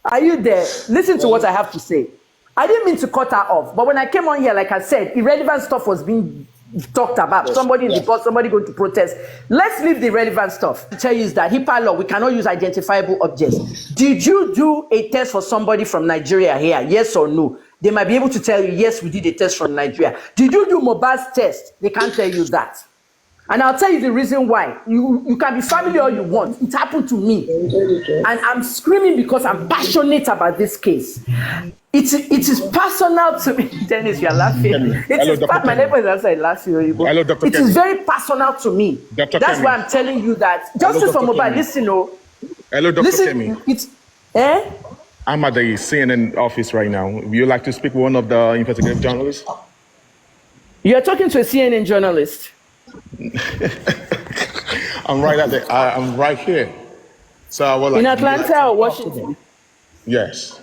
Are you there? Listen to what I have to say. I didn't mean to cut her off, but when I came on here, like I said, irrelevant stuff was being talked about. Yes. Somebody in the bus, somebody going to protest. Let's leave the relevant stuff. To tell you is that HIPAA law, we cannot use identifiable objects. Did you do a test for somebody from Nigeria here? Yes or no? They might be able to tell you, yes, we did a test from Nigeria. Did you do Mohbad's test? They can't tell you that. And I'll tell you the reason why. You can be family all you want. It happened to me. And I'm screaming because I'm passionate about this case. It is personal to me. Dennis, you're laughing. My neighbor is outside laughing. Hello, Dr. It is very personal to me. Dr. That's why I'm telling you that. Justice for Mohbad, listen, Hello, Dr. Kemi. I'm at the CNN office right now. Would you like to speak with one of the investigative journalists? You're talking to a CNN journalist. I'm right here. So I would like in Atlanta or Washington? Yes.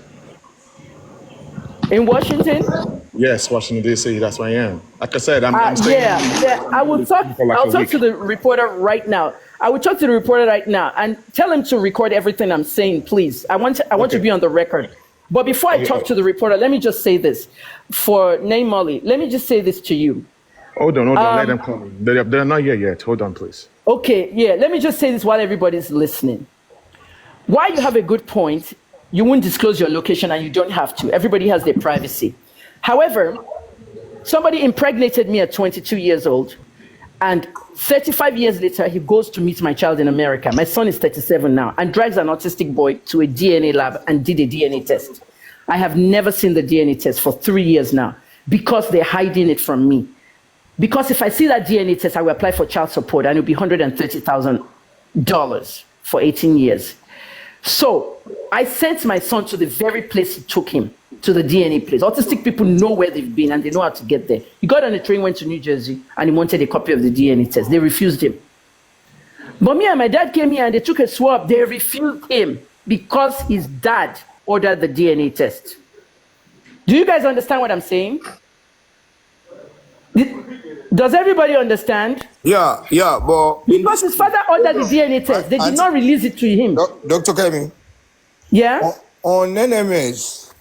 In Washington? Yes, Washington D.C. That's where I am. Like I said, I'm staying. Yeah. I will talk. I'll talk to the reporter right now. I will talk to the reporter right now and tell him to record everything I'm saying, please. I want to be on the record. But before I talk to the reporter, let me just say this. For Name Molly, let me just say this to you. Hold on. Let them call me. They're not here yet. Hold on, please. Okay, yeah. Let me just say this while everybody's listening. While you have a good point, you won't disclose your location and you don't have to. Everybody has their privacy. However, somebody impregnated me at 22 years old, and 35 years later, he goes to meet my child in America. My son is 37 now, and drags an autistic boy to a DNA lab and did a DNA test. I have never seen the DNA test for 3 years now because they're hiding it from me. Because if I see that DNA test, I will apply for child support and it'll be $130,000 for 18 years. So I sent my son to the very place he took him, to the DNA place. Autistic people know where they've been and they know how to get there. He got on a train, went to New Jersey, and he wanted a copy of the DNA test. They refused him. But me and my dad came here and they took a swab. They refused him because his dad ordered the DNA test. Do you guys understand what I'm saying? Does everybody understand? Yeah, but... Because his father ordered the DNA test. They did not release it to him. Dr. Kemi? Yeah? On NMS...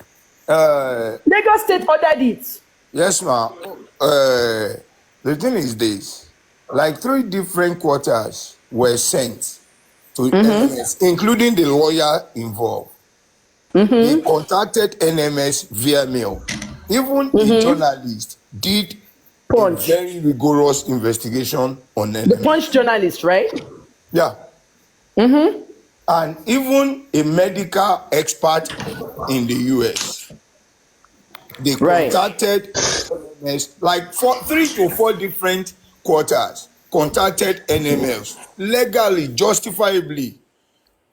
Lagos State ordered it. Yes, ma'am. The thing is this. Like 3 different quarters were sent to NMS, including the lawyer involved. They contacted NMS via mail. Even the journalist did a very rigorous investigation on NMS. The Punch journalist, right? Yeah. And even a medical expert in the US. They contacted NMS, like 3 to 4 different quarters, contacted NMS legally, justifiably.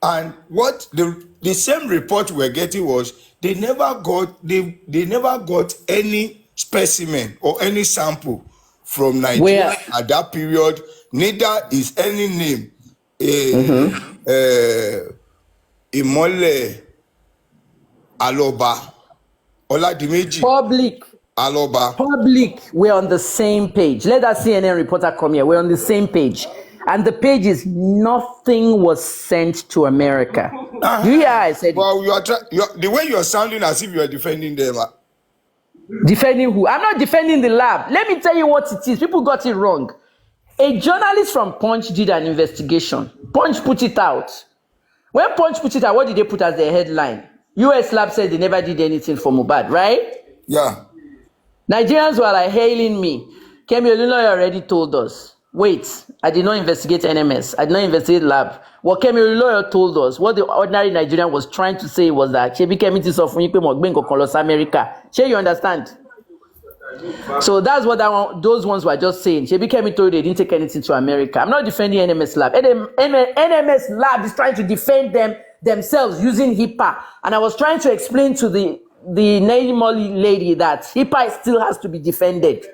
And what the same report we're getting was they never got any specimen or any sample from Nigeria at that period. Neither is any name. Imole Aloba. Public. Aloba. Public. We're on the same page. Let that CNN reporter come here. We're on the same page. And the page is nothing was sent to America. Do you hear I said? Well, the way you're sounding as if you're defending them. Defending who? I'm not defending the lab. Let me tell you what it is. People got it wrong. A journalist from Punch did an investigation. Punch put it out. When Punch put it out, what did they put as their headline? US lab said they never did anything for Mohbad, right? Yeah. Nigerians were like hailing me. Kemi Olunloyo already told us. Wait, I did not investigate NMS. I did not investigate lab. What Kemi Olunloyo told us, what the ordinary Nigerian was trying to say was that Shebi Kemi ti sọ fún yín pé mo gbé nǹkan kan lọ sí America. Shey you understand? So that's what those ones were just saying. Shebi Kemi told they didn't take anything to America. I'm not defending NMS lab. NMS lab is trying to defend themselves using HIPAA. And I was trying to explain to the Nelly Molly lady that HIPAA still has to be defended.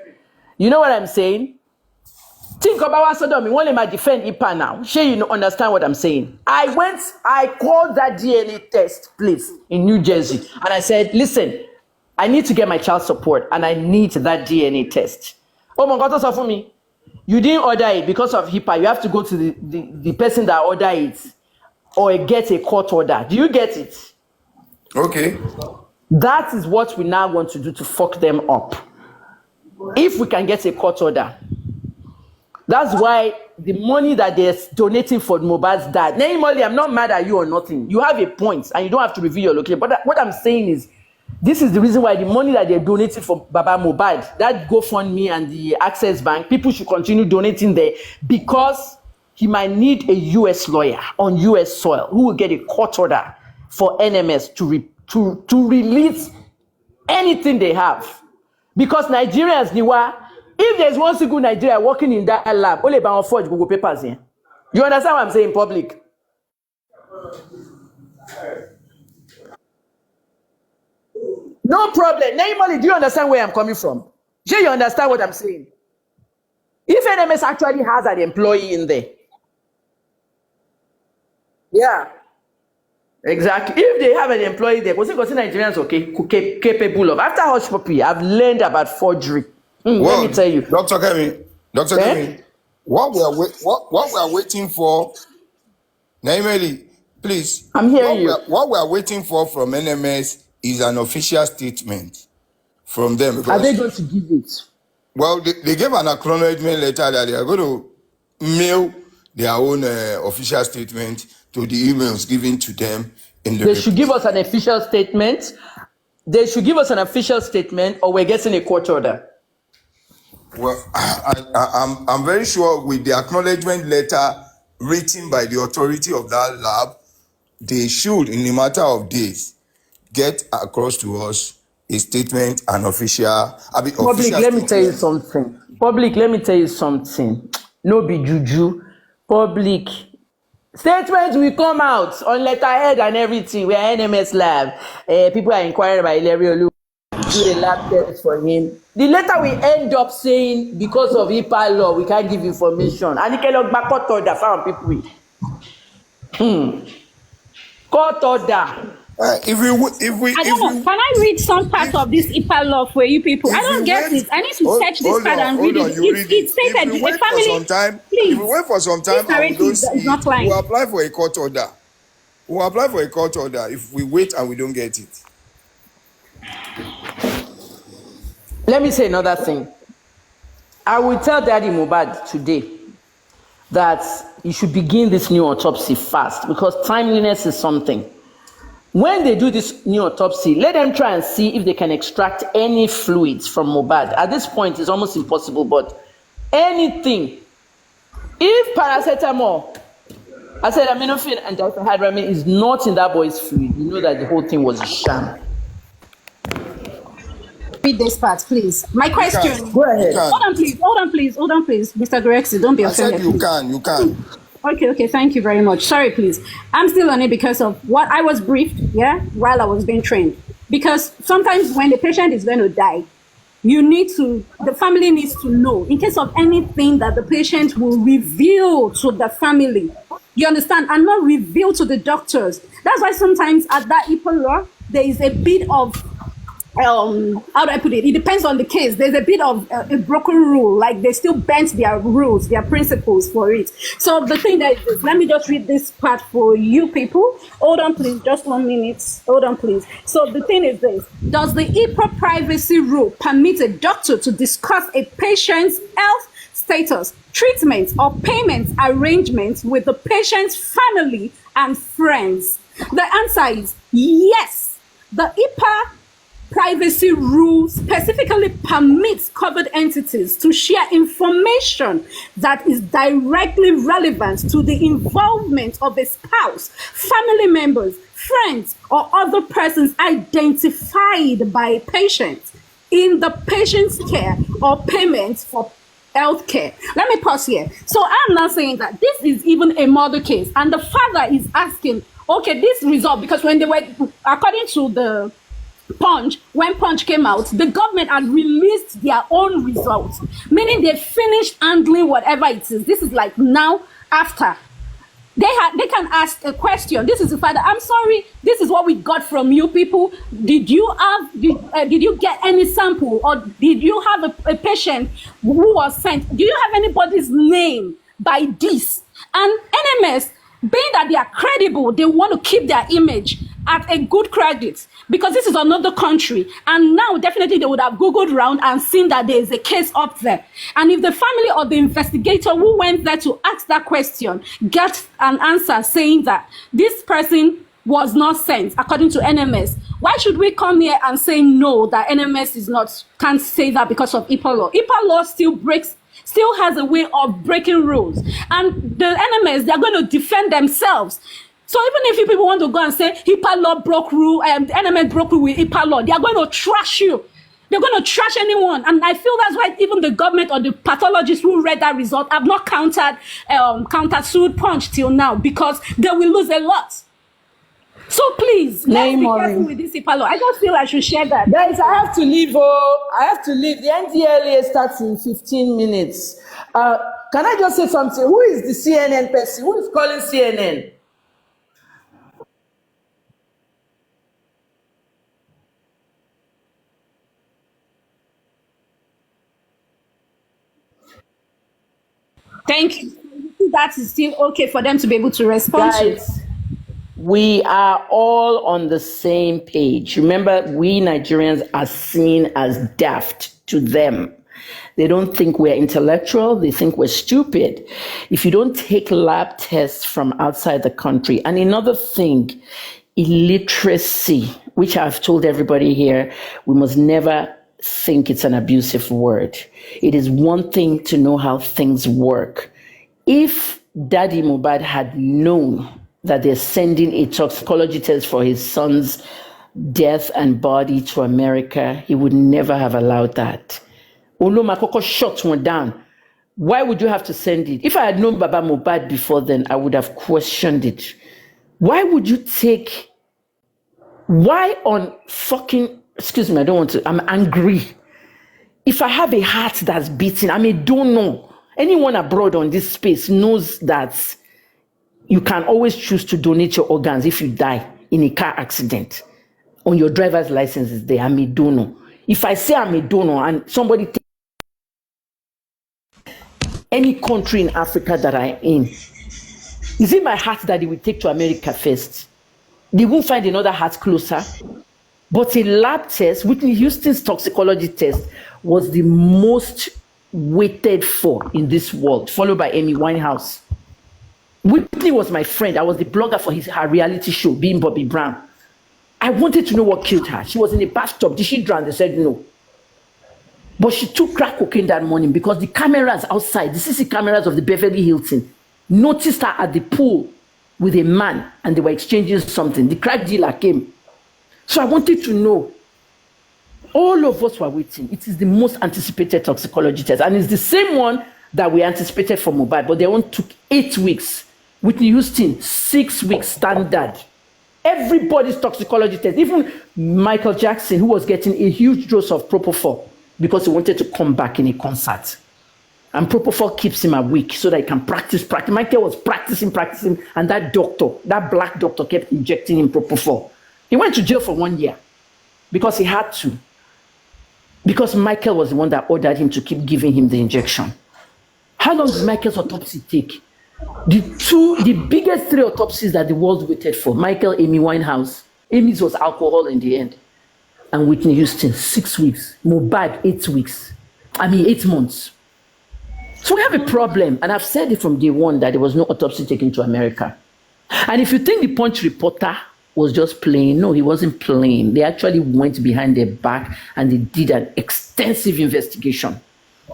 You know what I'm saying? Think about what Sodom. We want to defend HIPAA now. Sure, you understand what I'm saying? I called that DNA test place in New Jersey. And I said, listen, I need to get my child support and I need that DNA test. Oh my God, that's for me. You didn't order it because of HIPAA. You have to go to the person that ordered it or get a court order. Do you get it? Okay. That is what we now want to do to fuck them up. If we can get a court order. That's why the money that they're donating for Mohbad's dad. Normally, I'm not mad at you or nothing. You have a point and you don't have to reveal your location. But what I'm saying is, this is the reason why the money that they're donating for Baba Mohbad, that GoFundMe and the Access Bank, people should continue donating there because he might need a US lawyer on US soil who will get a court order for NMS to release anything they have. Because Nigerians, if there's one single Nigeria working in that lab, only about forge Google papers here. You understand what I'm saying in public? No problem. Normally, do you understand where I'm coming from? Do you understand what I'm saying? If NMS actually has an employee in there, yeah, exactly. If they have an employee there, because Nigerians okay capable of. After Hush Puppy, I've learned about forgery. Well, let me tell you, Dr. Kemi, what we are waiting for, namely, please, I'm hearing you. What we are waiting for from NMS is an official statement from them. Are they going to give it? Well, they gave an acknowledgement letter that they are going to mail their own official statement to the emails given to them in the. They should give us an official statement. They should give us an official statement, or we're getting a court order. Well, I'm very sure with the acknowledgement letter written by the authority of that lab, they should, in a matter of days, get across to us a statement, an official. Public, let me tell you something. Public, let me tell you something. No be juju. Public statements will come out on letterhead and everything. We are NMS lab. People are inquiring about Ileri Olu. Do a lab test for him. The letter will end up saying because of HIPAA law we can't give information. And it cannot back court order for people. Court order. If we I don't know. Can I read some part of this HIPAA law for you people? I don't get it. I need to search this part and read it. It stated a family. Please. If we wait for some time and we don't see it, we'll apply for a court order. We'll apply for a court order if we wait and we don't get it. Let me say another thing. I will tell Daddy Mohbad today that he should begin this new autopsy fast because timeliness is something. When they do this new autopsy, let them try and see if they can extract any fluids from Mohbad. At this point, it's almost impossible, but anything. If paracetamol, acetaminophen, and diphenhydramine is not in that boy's fluid, you know that the whole thing was a sham. Read this part, please. My question. Go ahead. Hold on, please. Mr. Grexy, don't be offended. I said you can. Okay, thank you very much. Sorry, please. I'm still on it because of what I was briefed, while I was being trained. Because sometimes when the patient is going to die, the family needs to know, in case of anything that the patient will reveal to the family. You understand? And not reveal to the doctors. That's why sometimes at that HIPAA law, there is a bit of how do I put it? It depends on the case. There's a bit of a broken rule, like they still bent their rules, their principles for it. So the thing that is, let me just read this part for you people. Hold on, please, just 1 minute. Hold on, please. So the thing is this: does the HIPAA privacy rule permit a doctor to discuss a patient's health status, treatment, or payment arrangements with the patient's family and friends? The answer is yes. The HIPAA privacy rule specifically permits covered entities to share information that is directly relevant to the involvement of a spouse, family members, friends, or other persons identified by a patient in the patient's care or payment for health care. Let me pause here. So I'm not saying that this is even a murder case, and the father is asking, okay, this result, because when they were, according to the Punch, when Punch came out, the government had released their own results, meaning they finished handling whatever it is. This is like now after. They can ask a question. This is the father. I'm sorry, this is what we got from you people. Did you get any sample, or did you have a patient who was sent? Do you have anybody's name by this? And NMS, being that they are credible, they want to keep their image. at a good credit, because this is another country, and now definitely they would have googled around and seen that there is a case up there. And if the family or the investigator who went there to ask that question gets an answer saying that this person was not sent according to NMS, why should we come here and say no, that NMS is not, can't say that because of IPA law? IPA law still has a way of breaking rules, and the NMS, they're going to defend themselves. So even if you people want to go and say HIPAA law broke rule and NMS broke rule with HIPAA law, they are going to trash you. They're going to trash anyone. And I feel that's why even the government or the pathologists who read that result have not counter-sued Punch till now, because they will lose a lot. So please, let's be careful with this HIPAA law. I just feel I should share that. Guys, I have to leave. Oh, I have to leave. The NDLA starts in 15 minutes. Can I just say something? Who is the CNN person? Who is calling CNN? Thank you. That is still okay for them to be able to respond. Guys, we are all on the same page. Remember, we Nigerians are seen as daft to them. They don't think we're intellectual. They think we're stupid. If you don't take lab tests from outside the country. And another thing, illiteracy, which I've told everybody here, we must never think it's an abusive word. It is one thing to know how things work. If Daddy Mohbad had known that they're sending a toxicology test for his son's death and body to America, he would never have allowed that. Oloma Koko shot one down. Why would you have to send it? If I had known Baba Mohbad before then, I would have questioned it. Why would you take, why on fucking, excuse me, I don't want to, I'm angry. If I have a heart that's beating, I'm a donor. Anyone abroad on this space knows that you can always choose to donate your organs if you die in a car accident. On your driver's license is there, I'm a donor. If I say I'm a donor and somebody takes any country in Africa that I'm in, is it my heart that they will take to America first? They won't find another heart closer. But a lab test, Whitney Houston's toxicology test, was the most waited for in this world, followed by Amy Winehouse. Whitney was my friend. I was the blogger for her reality show, Being Bobby Brown. I wanted to know what killed her. She was in a bathtub. Did she drown? They said no. But she took crack cocaine that morning because the cameras outside, the CC cameras of the Beverly Hilton, noticed her at the pool with a man and they were exchanging something. The crack dealer came. So I wanted to know. All of us were waiting. It is the most anticipated toxicology test. And it's the same one that we anticipated for Mohbad, but they only took 8 weeks. Whitney Houston, 6 weeks standard. Everybody's toxicology test, even Michael Jackson, who was getting a huge dose of propofol because he wanted to come back in a concert. And propofol keeps him awake so that he can practice. Michael was practicing, and that doctor, that black doctor, kept injecting him propofol. He went to jail for 1 year because he had to. Because Michael was the one that ordered him to keep giving him the injection. How long did Michael's autopsy take? The biggest 3 autopsies that the world waited for, Michael, Amy Winehouse. Amy's was alcohol in the end. And Whitney Houston, 6 weeks. Mohbad, 8 weeks. 8 months. So we have a problem. And I've said it from day one that there was no autopsy taken to America. And if you think the Punch reporter was just playing, no, he wasn't playing. They actually went behind their back and they did an extensive investigation.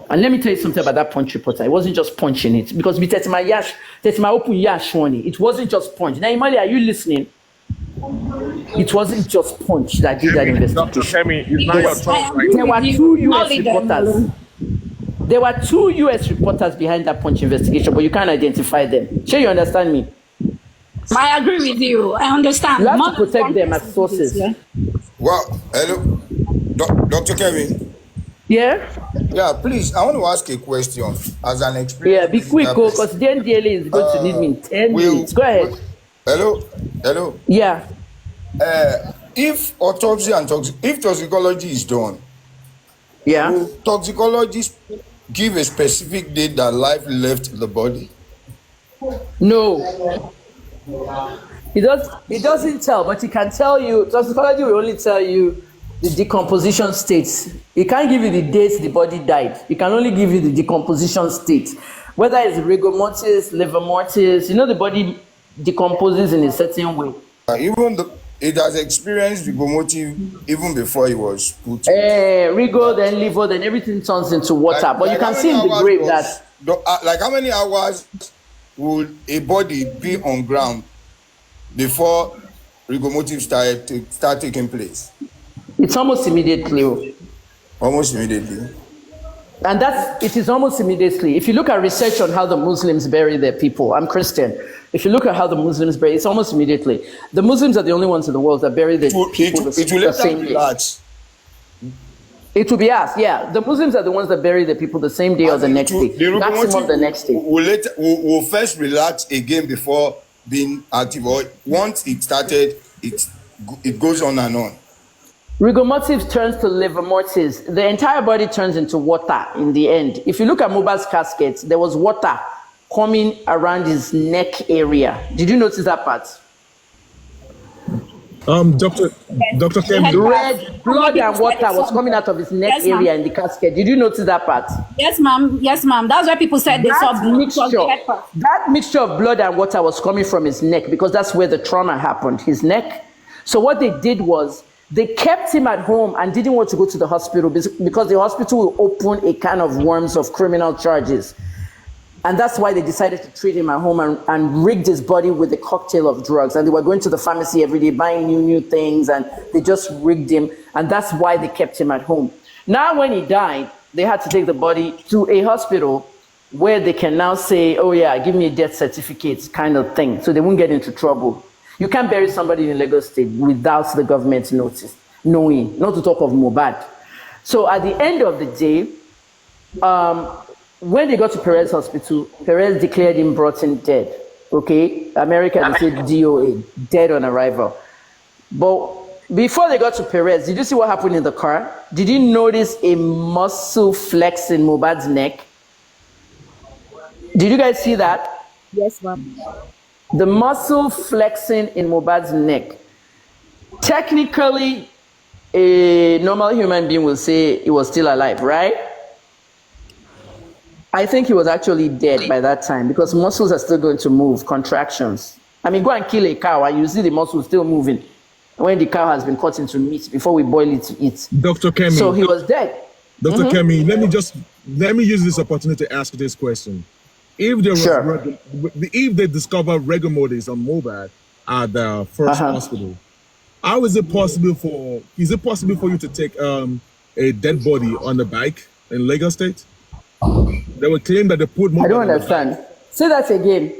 And let me tell you something about that Punch reporter. It wasn't just punching it, because that's my open yash one. It wasn't just Punch. Now, Imali, are you listening? It wasn't just Punch that did that investigation. There were 2 US reporters. There were 2 US reporters behind that Punch investigation, but you can't identify them. Sure, you understand me? I agree with you. I understand. You have to protect them as sources. Yeah? Well, hello, Dr. Kevin. Yeah? Yeah, please, I want to ask a question as an experience. Yeah, be quick, because the NDLA is going to need me in 10 minutes. Go ahead. Hello? Yeah. If autopsy and if toxicology is done, will toxicologists give a specific date that life left the body? No. It doesn't tell, but it can tell you. Toxicology will only tell you the decomposition states. It can't give you the dates the body died. It can only give you the decomposition state. Whether it's rigor mortis, liver mortis, the body decomposes in a certain way. It has experienced rigor mortis even before it was put. Rigor, then liver, then everything turns into water. But you can see in the grave that. Like how many hours would a body be on ground before rigor mortis start taking place? It's almost immediately. Almost immediately. And it is almost immediately. If you look at research on how the Muslims bury their people, I'm Christian. If you look at how the Muslims bury, it's almost immediately. The Muslims are the only ones in the world that bury their people the same day. It will be asked, yeah. The Muslims are the ones that bury the people the same day or the next day. Maximum the next day. Will first relax again before being active. Or once it started, it goes on and on. Rigor mortis turns to liver mortis. The entire body turns into water in the end. If you look at Mohbad's casket, there was water coming around his neck area. Did you notice that part? Dr. Kemi. Red blood and water was coming out of his neck area in the casket. Did you notice that part? Yes, ma'am. Yes, ma'am. That's why people said they saw that mixture of blood and water was coming from his neck because that's where the trauma happened, his neck. So what they did was they kept him at home and didn't want to go to the hospital because the hospital will open a can of worms of criminal charges. And that's why they decided to treat him at home and rigged his body with a cocktail of drugs. And they were going to the pharmacy every day, buying new things, and they just rigged him. And that's why they kept him at home. Now, when he died, they had to take the body to a hospital where they can now say, oh yeah, give me a death certificate kind of thing. So they won't get into trouble. You can't bury somebody in Lagos State without the government knowing, not to talk of Mohbad. So at the end of the day, when they got to Perez Hospital, Perez declared him brought in dead. Okay? America, they said DOA, dead on arrival. But before they got to Perez, did you see what happened in the car? Did you notice a muscle flex in Mohbad's neck? Did you guys see that? Yes, ma'am. The muscle flexing in Mohbad's neck. Technically, a normal human being will say he was still alive, right? I think he was actually dead by that time because muscles are still going to move, contractions. I mean, go and kill a cow and you see the muscles still moving when the cow has been cut into meat before we boil it to eat. Dr. Kemi. So he was dead. Dr. Kemi, let me use this opportunity to ask this question. If there was if they discover rigor mortis on Mohbad at the first hospital, is it possible for you to take a dead body on the bike in Lagos State? They would claim that they put Mohbad. I don't understand. Say that again.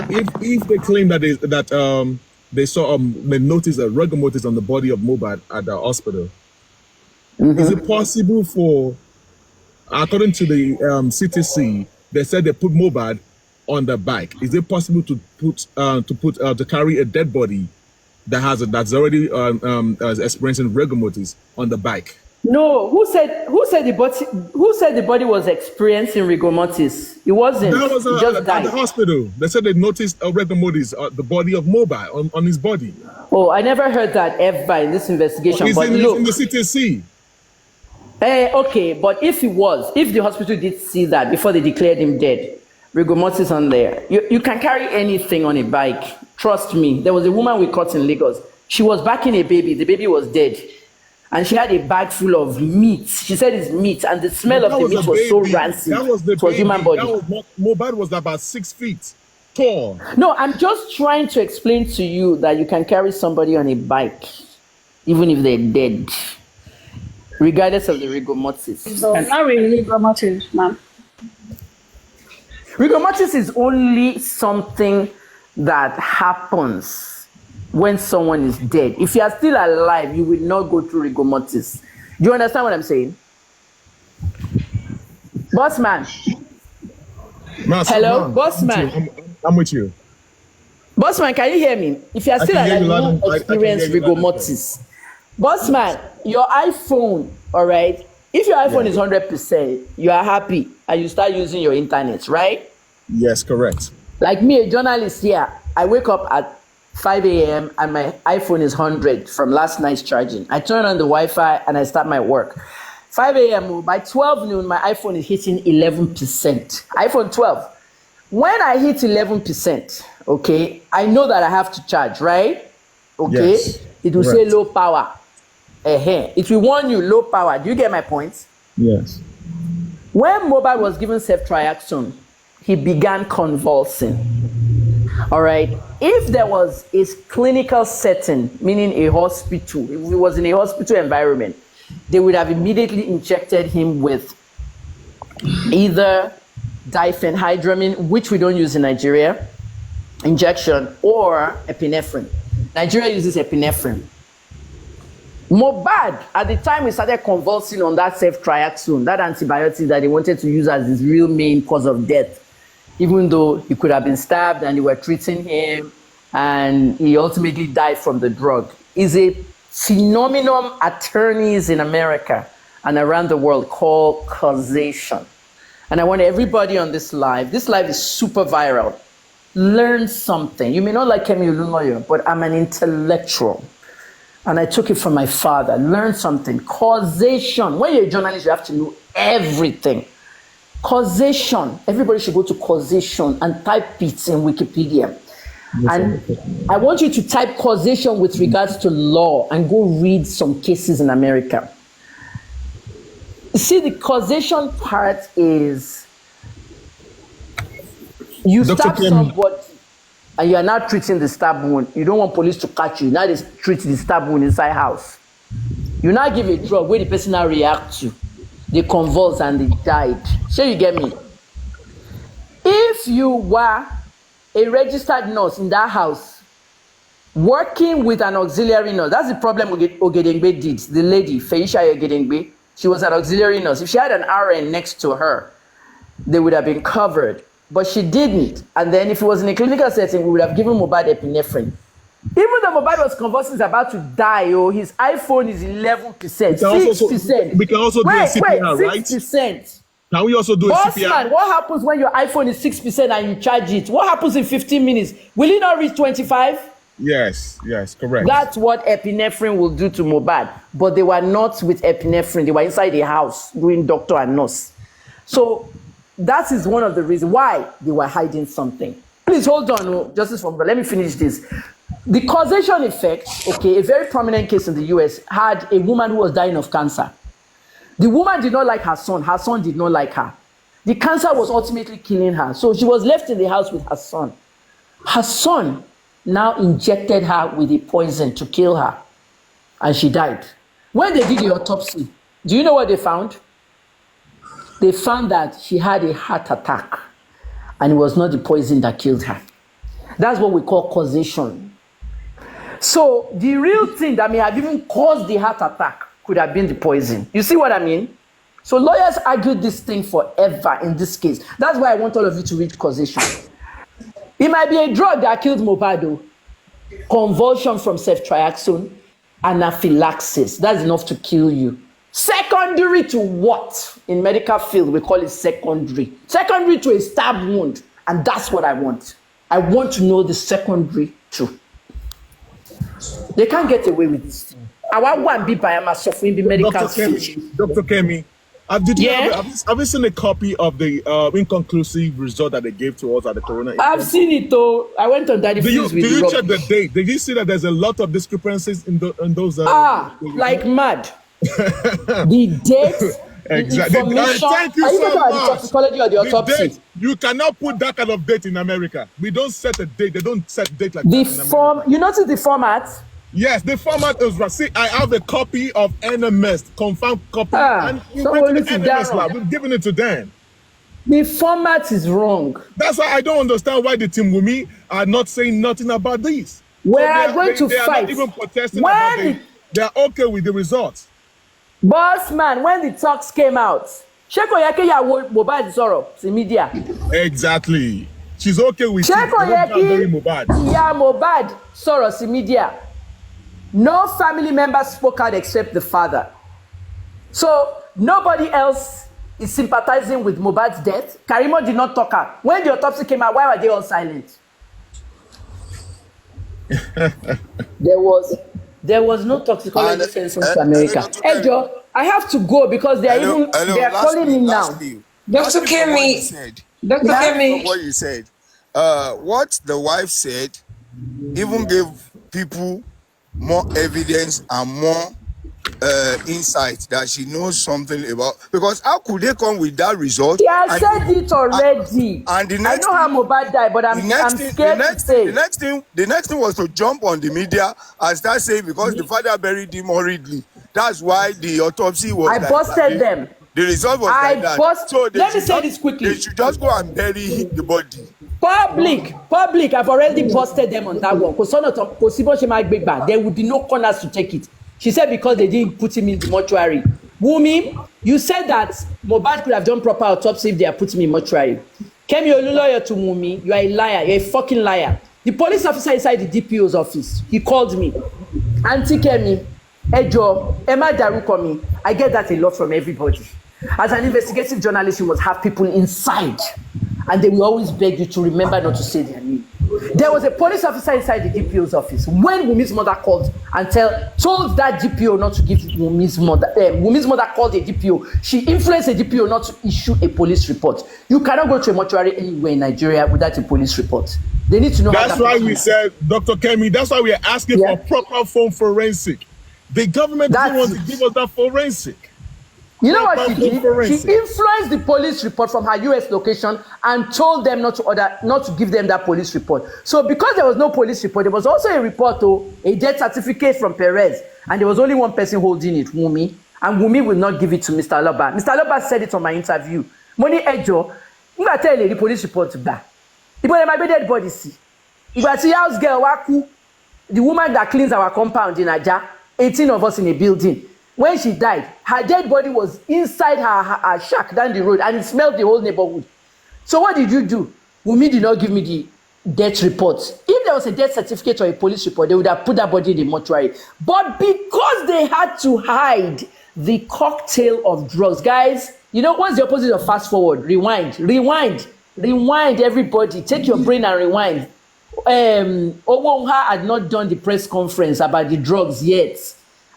If they claim that they saw they noticed a rigor mortis on the body of Mohbad at the hospital, is it possible for, according to the CTC, they said they put Mohbad on the bike? Is it possible to carry a dead body that's already experiencing rigor mortis on the bike? No, who said the body was experiencing rigor mortis? It wasn't. That was just died. At the hospital. They said they noticed a rigor mortis the body of Mohbad on his body. Oh, I never heard that ever in this investigation. It's in the CTC. Okay, but if the hospital did see that before they declared him dead, rigor mortis on there, you can carry anything on a bike. Trust me. There was a woman we caught in Lagos. She was backing a baby. The baby was dead. And she had a bag full of meat. She said it's meat, and the smell of the meat was so rancid. That was the baby. Human body. Mohbad was about 6 feet tall. No, I'm just trying to explain to you that you can carry somebody on a bike, even if they're dead, regardless of the rigor mortis. No, not really rigor mortis, ma'am. Rigor mortis is only something that happens when someone is dead. If you are still alive, you will not go through rigor mortis. Do you understand what I'm saying? Bossman. Hello, Bossman. I'm with you. Bossman, can you hear me? If you are still alive, you will experience rigor mortis. Bossman, your iPhone, all right? If your iPhone is 100%, you are happy and you start using your internet, right? Yes, correct. Like me, a journalist here, I wake up at 5 a.m. and my iPhone is 100 from last night's charging. I turn on the Wi-Fi and I start my work. 5 a.m. by 12 noon, my iPhone is hitting 11%. iPhone 12. When I hit 11%, okay, I know that I have to charge, right? Okay, Yes, it will say low power. It will warn you low power. Do you get my point? Yes. When Mohbad was given ceftriaxone, he began convulsing. All right. If there was a clinical setting, meaning a hospital, if it was in a hospital environment, they would have immediately injected him with either diphenhydramine, which we don't use in Nigeria, injection, or epinephrine. Nigeria uses epinephrine. Mohbad, at the time he started convulsing on that ceftriaxone, that antibiotic that they wanted to use as his real main cause of death, even though he could have been stabbed and they were treating him and he ultimately died from the drug, is a phenomenon attorneys in America and around the world call causation. And I want everybody on this live is super viral. Learn something. You may not like Kemi Olunloyo, but I'm an intellectual. And I took it from my father. Learn something. Causation. When you're a journalist, you have to know everything. Causation. Everybody should go to causation and type it in Wikipedia. And I want you to type causation with regards to law and go read some cases in America. See, the causation part is you stab somebody and you are now treating the stab wound. You don't want police to catch you. Now they treat the stab wound inside house. You now give a drug where the person now react to. They convulse and they died. So you get me? If you were a registered nurse in that house, working with an auxiliary nurse, that's the problem Ogedengbe did. The lady, Feisha Ogedengbe, she was an auxiliary nurse. If she had an RN next to her, they would have been covered. But she didn't. And then if it was in a clinical setting, we would have given Mohbad epinephrine. Even though Mohbad was convulsing, is about to die, his iPhone is 11%, 6%. We can also do a CPR, right? 6%. Can we also do a CPR? Man, what happens when your iPhone is 6% and you charge it? What happens in 15 minutes? Will it not reach 25? Yes, correct. That's what epinephrine will do to Mohbad. But they were not with epinephrine. They were inside the house doing doctor and nurse. So that is one of the reasons why they were hiding something. Please hold on, Justice Formula. Let me finish this. The causation effect, okay, a very prominent case in the US had a woman who was dying of cancer. The woman did not like her son did not like her. The cancer was ultimately killing her. So she was left in the house with her son. Her son now injected her with a poison to kill her. And she died. When they did the autopsy, do you know what they found? They found that she had a heart attack. And it was not the poison that killed her. That's what we call causation. So the real thing that may have even caused the heart attack could have been the poison. You see what I mean? So lawyers argued this thing forever in this case. That's why I want all of you to read causation. It might be a drug that killed Mohbad, convulsion from ceftriaxone, anaphylaxis. That's enough to kill you. Secondary to what? In medical field, we call it secondary. Secondary to a stab wound. And that's what I want. I want to know the secondary too. They can't get away with this thing. I want one be by my suffering the medical field. Dr. Kemi, have you seen a copy of the inconclusive result that they gave to us at the Corona? I've seen it though. I went on Daddy Fuse with Do you check the date? Did you see that there's a lot of discrepancies in those? Like mad. The date, exactly. the information. Thank you so much. The toxicology or the autopsy. Date, you cannot put that kind of date in America. We don't set a date. They don't set date like that in America. You notice the format? Yes, the format is right. See, I have a copy of NMS, confirmed copy, and we went to the NMS lab. We've given it to them. The format is wrong. That's why I don't understand why the Team Wumi are not saying nothing about this. We are going to fight. They are not even protesting about it. They are okay with the results. Boss man, when the talks came out, Sheko Yeke ya Mohbad sọ̀rọ̀ sí media. Exactly. She's okay with it. Sheko Yeke ya Mohbad sọ̀rọ̀ sí media. No family members spoke out except the father. So nobody else is sympathizing with Mohbad's death. Karimo did not talk out. When the autopsy came out, why were they all silent? There was no toxicology And sent to America. Dr. Hey, Kemi, Joe, I have to go because they are hello, calling me now. lastly, Dr. from what you Kemi, said, Dr. Yeah? from Kemi, what you said, what the wife said even gave people more evidence and more insight that she knows something about, because how could they come with that result? He has said it already. And the I next know how thing, Mohbad died, but I'm scared to say. the next thing was to jump on the media and start saying because the father buried him hurriedly. That's why the autopsy was I like busted that. them. The result was I like that. bust. So Let me say this they quickly. should just go and bury the body. Public, I've already busted them on that one. There would be no corners to take it. She said because they didn't put him in the mortuary. Wumi, you said that Mohbad could have done proper autopsy if they had put him in mortuary. Kemi Oluloyo to Wumi, you are a liar. You're a fucking liar. The police officer inside the DPO's office, he called me. Auntie Kemi, Ejo, Emma Darukomi, I get that a lot from everybody. As an investigative journalist, you must have people inside. And they will always beg you to remember not to say their name. There was a police officer inside the DPO's office when Wumi's mother called and told that DPO not to give Wumi's mother. Wumi's mother called a DPO. She influenced a DPO not to issue a police report. You cannot go to a mortuary anywhere in Nigeria without a police report. They need to know. That's why we said, Dr. Kemi, that's why we are asking for proper phone forensic. The government didn't want to give us that forensic. You know what she did? She influenced the police report from her US location and told them not to give them that police report. So because there was no police report, there was also a report, a death certificate from Perez, and there was only one person holding it, Wumi, and Wumi will not give it to Mr. Aloba. Mr. Aloba said it on my interview. Money Ejo, you gotta tell the police report back. If my dead body see, if I see house girl Waku, the woman that cleans our compound in Aja, 18 of us in a building. When she died, her dead body was inside her shack down the road and it smelled the whole neighborhood. So what did you do? Wumi did not give me the death report. If there was a death certificate or a police report, they would have put that body in the mortuary. But because they had to hide the cocktail of drugs, guys, you know what's the opposite of fast forward? Rewind, everybody. Take your brain and rewind. Owonha had not done the press conference about the drugs yet.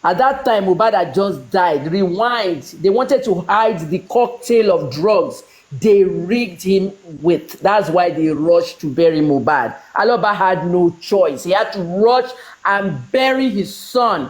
At that time, Mohbad had just died. Rewind. They wanted to hide the cocktail of drugs they rigged him with. That's why they rushed to bury Mohbad. Aloba had no choice. He had to rush and bury his son.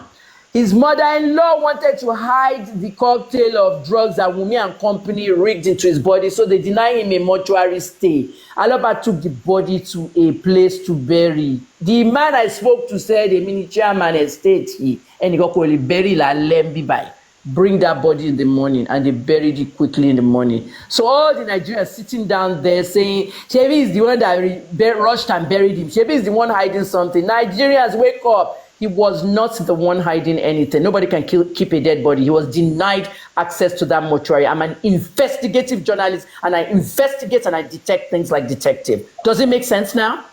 His mother-in-law wanted to hide the cocktail of drugs that Wunmi and company rigged into his body, so they denied him a mortuary stay. Aloba took the body to a place to bury. The man I spoke to said a mini chairman estate here, and he got called bury la lembi by. Bring that body in the morning, and they buried it quickly in the morning. So all the Nigerians sitting down there saying, Shebi is the one that rushed and buried him. Shebi is the one hiding something. Nigerians, wake up. He was not the one hiding anything. Nobody can keep a dead body. He was denied access to that mortuary. I'm an investigative journalist, and I investigate and I detect things like detective. Does it make sense now?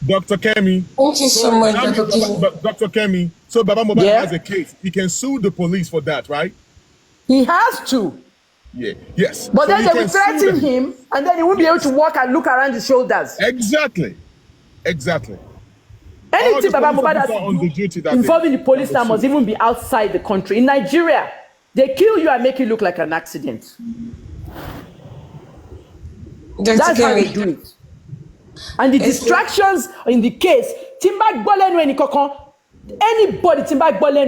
Dr. Kemi. Thank you so much, Dr. Kemi. Dr. Kemi. So Baba Mohbad has a case. He can sue the police for that, right? He has to. Yeah. Yes. But so then they will threaten him, and then he won't be able to walk and look around his shoulders. Exactly. Anything Baba Mohbad has to do involving the police now must even be outside the country. In Nigeria, they kill you and make you look like an accident. That's how they do it. And the distractions in the case, anybody,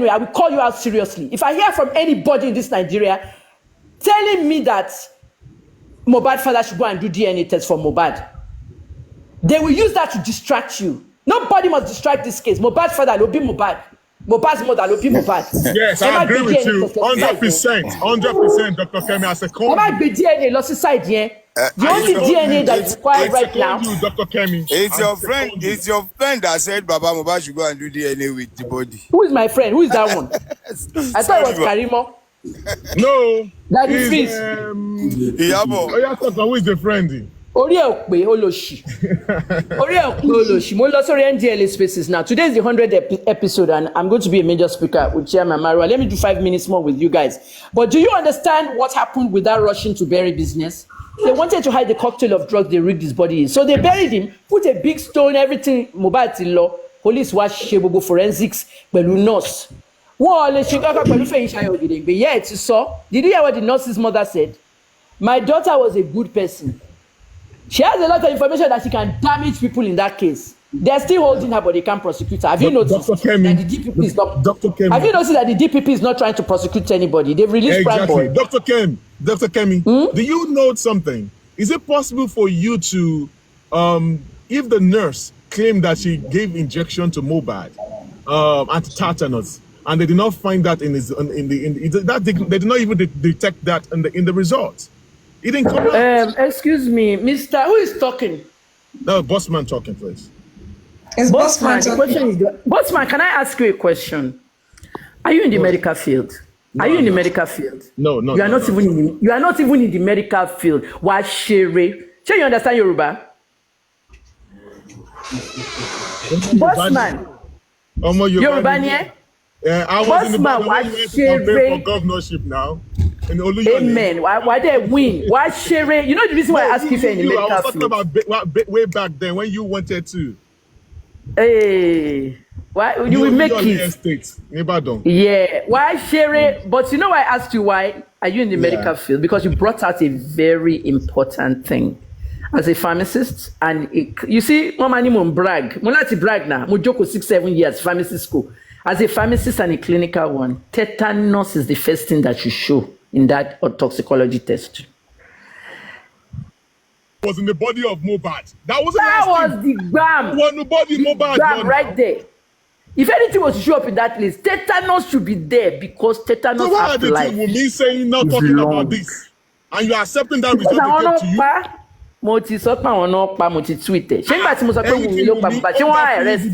I will call you out seriously. If I hear from anybody in this Nigeria telling me that Mohbad father should go and do DNA test for Mohbad, they will use that to distract you. Nobody must distract this case. Mohbad's father will be Mohbad. Mohbad's mother will be Mohbad. Yes, I agree with you. 100%, Dr. Kemi. As a DNA lost inside here. The only DNA that is required right now. Dr. Kemi. It's your friend that said Baba Mohbad should go and do DNA with the body. Who is my friend? Who is that one? I thought it was Karimo. No. That is Fizz. Iyabo. Who is the friend? Mo lọ sórí NDLA Spaces now. Today is the 100th episode, and I'm going to be a major speaker with Chairman Marwa. Let me do 5 minutes more with you guys. But do you understand what happened with that rushing to bury business? They wanted to hide the cocktail of drugs they rigged his body in. So they buried him, put a big stone, everything, Mohbad till law. police wá ṣe gbogbo forensics pẹ̀lú nurse. Wọ́n lè ṣe kankan pẹ̀lú Fẹ́yìnṣayọ̀ Ògèdèngbé. Yeah, ẹ ti sọ. Did you hear what the nurse's mother said? My daughter was a good person. She has a lot of information that she can damage people in that case. They're still holding her, but they can't prosecute her. Have you noticed that the DPP is not? Dr. Kemi. Have you noticed that the DPP is not trying to prosecute anybody? They've released Prime Boy. Dr. Kemi, do you know something? Is it possible for you to, if the nurse claimed that she gave injection to Mohbad, anti-tetanus, and they did not find that they did not even detect that in the results? It didn't come out. Excuse me, Mr. Who is talking? No, Bossman talking, please. It's Bossman, the Bossman. question is, Bossman, can I ask you a question? Are you in the medical field? Are you in the medical field? No. You are not even in the medical field. Why shere? Sure, you understand Yoruba? Bossman. Yoruba ni eh? I was in the campaign for governorship now. Amen. Why they win? Why share? You know the reason why I ask you for in the medical I was talking field. about way back then when you wanted to. Hey, why you will make it? Yeah. Why share? But you know why I asked you why are you in the medical field? Because you brought out a very important thing. As a pharmacist, and you see, one brag. Brag now. Mujoko 6-7 years pharmacy school. As a pharmacist and a clinical one, tetanus is the first thing that you show in that toxicology test. Was in the body of Mohbad. That was the BAM. Was the body Mohbad BAM right there. If anything was to show up in that place, tetanus should be there because tetanus so why has are the life. two me saying not talking about this, and you are accepting that result they gave to you? Mo ti sọ pé àwọn náà pa mo ti tweet ẹ. Ṣé nígbà tí mo sọ pé Wùmí ló pa bàbá ṣé wọ́n á arrest?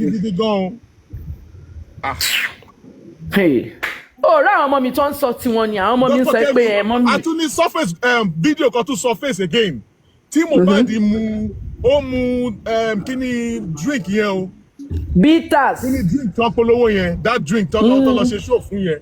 Ó rá àwọn ọmọ mi tó ń sọ tiwọn ni àwọn ọmọ mi ń sọ pé ẹ mọ́ mi. A tún ní surface video kan tún surface again. Tí Mohbad mu kíni drink yẹn o. Bitters. Kíni drink tán polówó yẹn, that drink tán lọ ṣe show fún yẹn.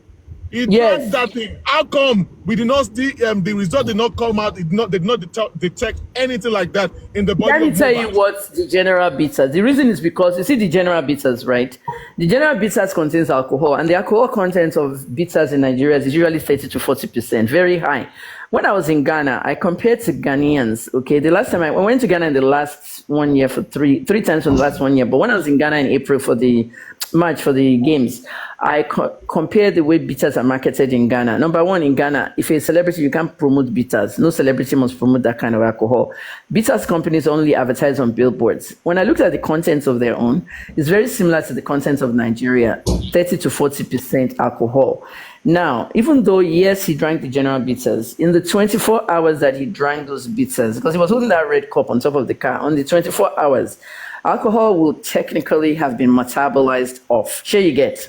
It drank that thing. How come we did not see the result did not come out? They did not detect anything like that in the body. Let me tell you what the general bitters. The reason is because you see the general bitters, right? The general bitters contains alcohol, and the alcohol content of bitters in Nigeria is usually 30 to 40%, very high. When I was in Ghana, I compared to Ghanaians. Okay, the last time I went to Ghana in the last 1 year for three times in the last 1 year. But when I was in Ghana in April for the March for the games, I compared the way bitters are marketed in Ghana. Number one, in Ghana, if you're a celebrity, you can't promote bitters. No celebrity must promote that kind of alcohol. Bitters companies only advertise on billboards. When I looked at the contents of their own, it's very similar to the contents of Nigeria, 30 to 40% alcohol. Now, even though, yes, he drank the general bitters, in the 24 hours that he drank those bitters, because he was holding that red cup on top of the car, on the 24 hours, alcohol will technically have been metabolized off. Sure you get.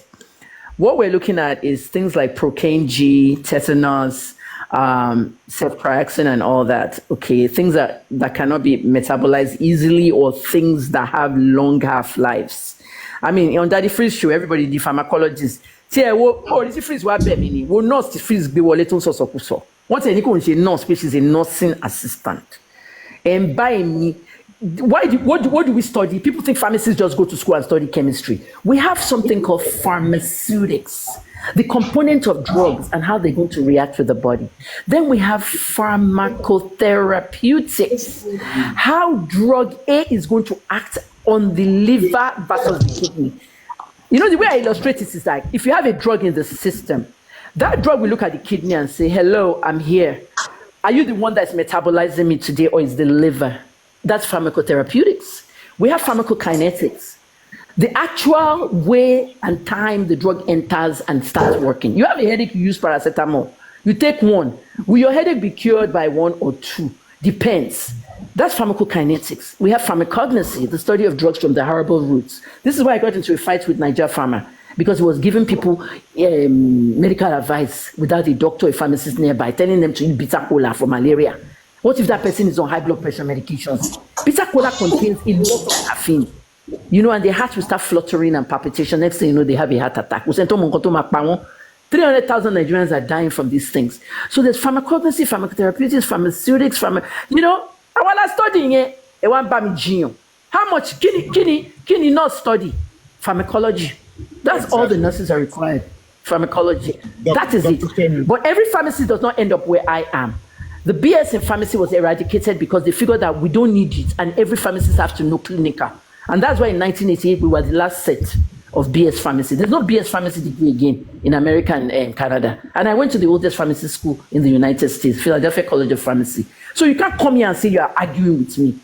What we're looking at is things like procaine G, tetanus, ceftriaxone and all that. Okay, things that cannot be metabolized easily or things that have long half-lives. I mean, on Daddy Freeze show, everybody, the pharmacologist, this freeze wa be mi ni wo nurse freeze gbé wọlé tó sọ sọkúsọ wọ́n tẹ̀ ní kò ń ṣe nurse pé she's a nursing assistant and by me what do we study? People think pharmacists just go to school and study chemistry. We have something called pharmaceutics, the component of drugs and how they're going to react with the body. Then we have pharmacotherapeutics, how drug A is going to act on the liver versus the kidney. You know, the way I illustrate it is like, if you have a drug in the system, that drug will look at the kidney and say, hello, I'm here. Are you the one that's metabolizing me today or is the liver? That's pharmacotherapeutics. We have pharmacokinetics, the actual way and time the drug enters and starts working. You have a headache, you use paracetamol. You take one. Will your headache be cured by 1 or 2? Depends. That's pharmacokinetics. We have pharmacognosy, the study of drugs from the herbal roots. This is why I got into a fight with Niger Pharma, because it was giving people medical advice without a doctor, a pharmacist nearby, telling them to eat bitter cola for malaria. What if that person is on high blood pressure medications? Bitter cola contains a lot of caffeine, you know, and their heart will start fluttering and palpitation. Next thing you know, they have a heart attack. 300,000 Nigerians are dying from these things. So there's pharmacognosy, pharmacotherapeutics, pharmaceutics, you know, while I studying it, one bami how much can you not study? Pharmacology. That's all the nurses are required. Pharmacology. That is it. But every pharmacy does not end up where I am. The BS in pharmacy was eradicated because they figured that we don't need it, and every pharmacist has to know clinical. And that's why in 1988 we were the last set of BS pharmacy. There's no BS pharmacy degree again in America and Canada. And I went to the oldest pharmacy school in the United States, Philadelphia College of Pharmacy. So you can't come here and say you are arguing with me.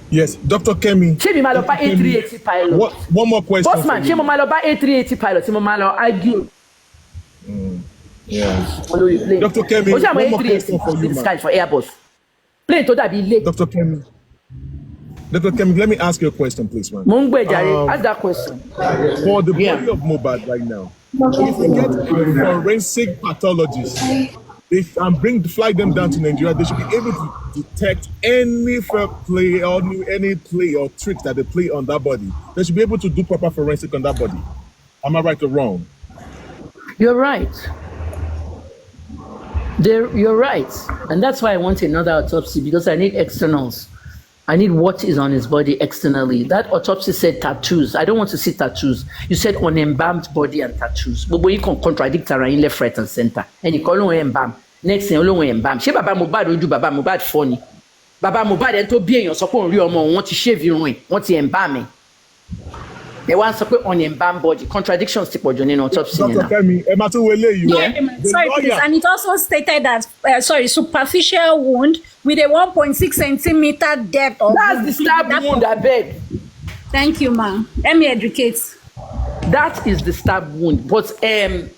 Yes, Dr. Kemi. A380 pilot. One more question. Bossman, A380 pilot. Argue. Yeah. Dr. Kemi, one more question for you, man. For Airbus. Plane to that be late. Dr. Kemi, let me ask you a question, please, man. Ask that question. For the body of Mohbad right now, if we get a forensic pathologist, they fly them down to Nigeria, they should be able to detect any fair play or any play or trick that they play on that body. They should be able to do proper forensic on that body. Am I right or wrong? You're right. You're right. And that's why I want another autopsy, because I need externals. I need what is on his body externally. That autopsy said tattoos. I don't want to see tattoos. You said unembalmed body and tattoos. But you can contradict around left, right, and center. And you call him embalm. Next thing, you embalm. She Baba Mohbad will do Baba Mohbad funny. Baba Mohbad and to be in your support real more want to shave you ruin. Want to embalm. They want to put on embalmed body. Contradictions to put on autopsy. Sorry, please. And it also stated that superficial wound with a 1.6 centimeter depth of. That's the stab wound, I beg. Thank you, ma'am. Let me educate. That is the stab wound. But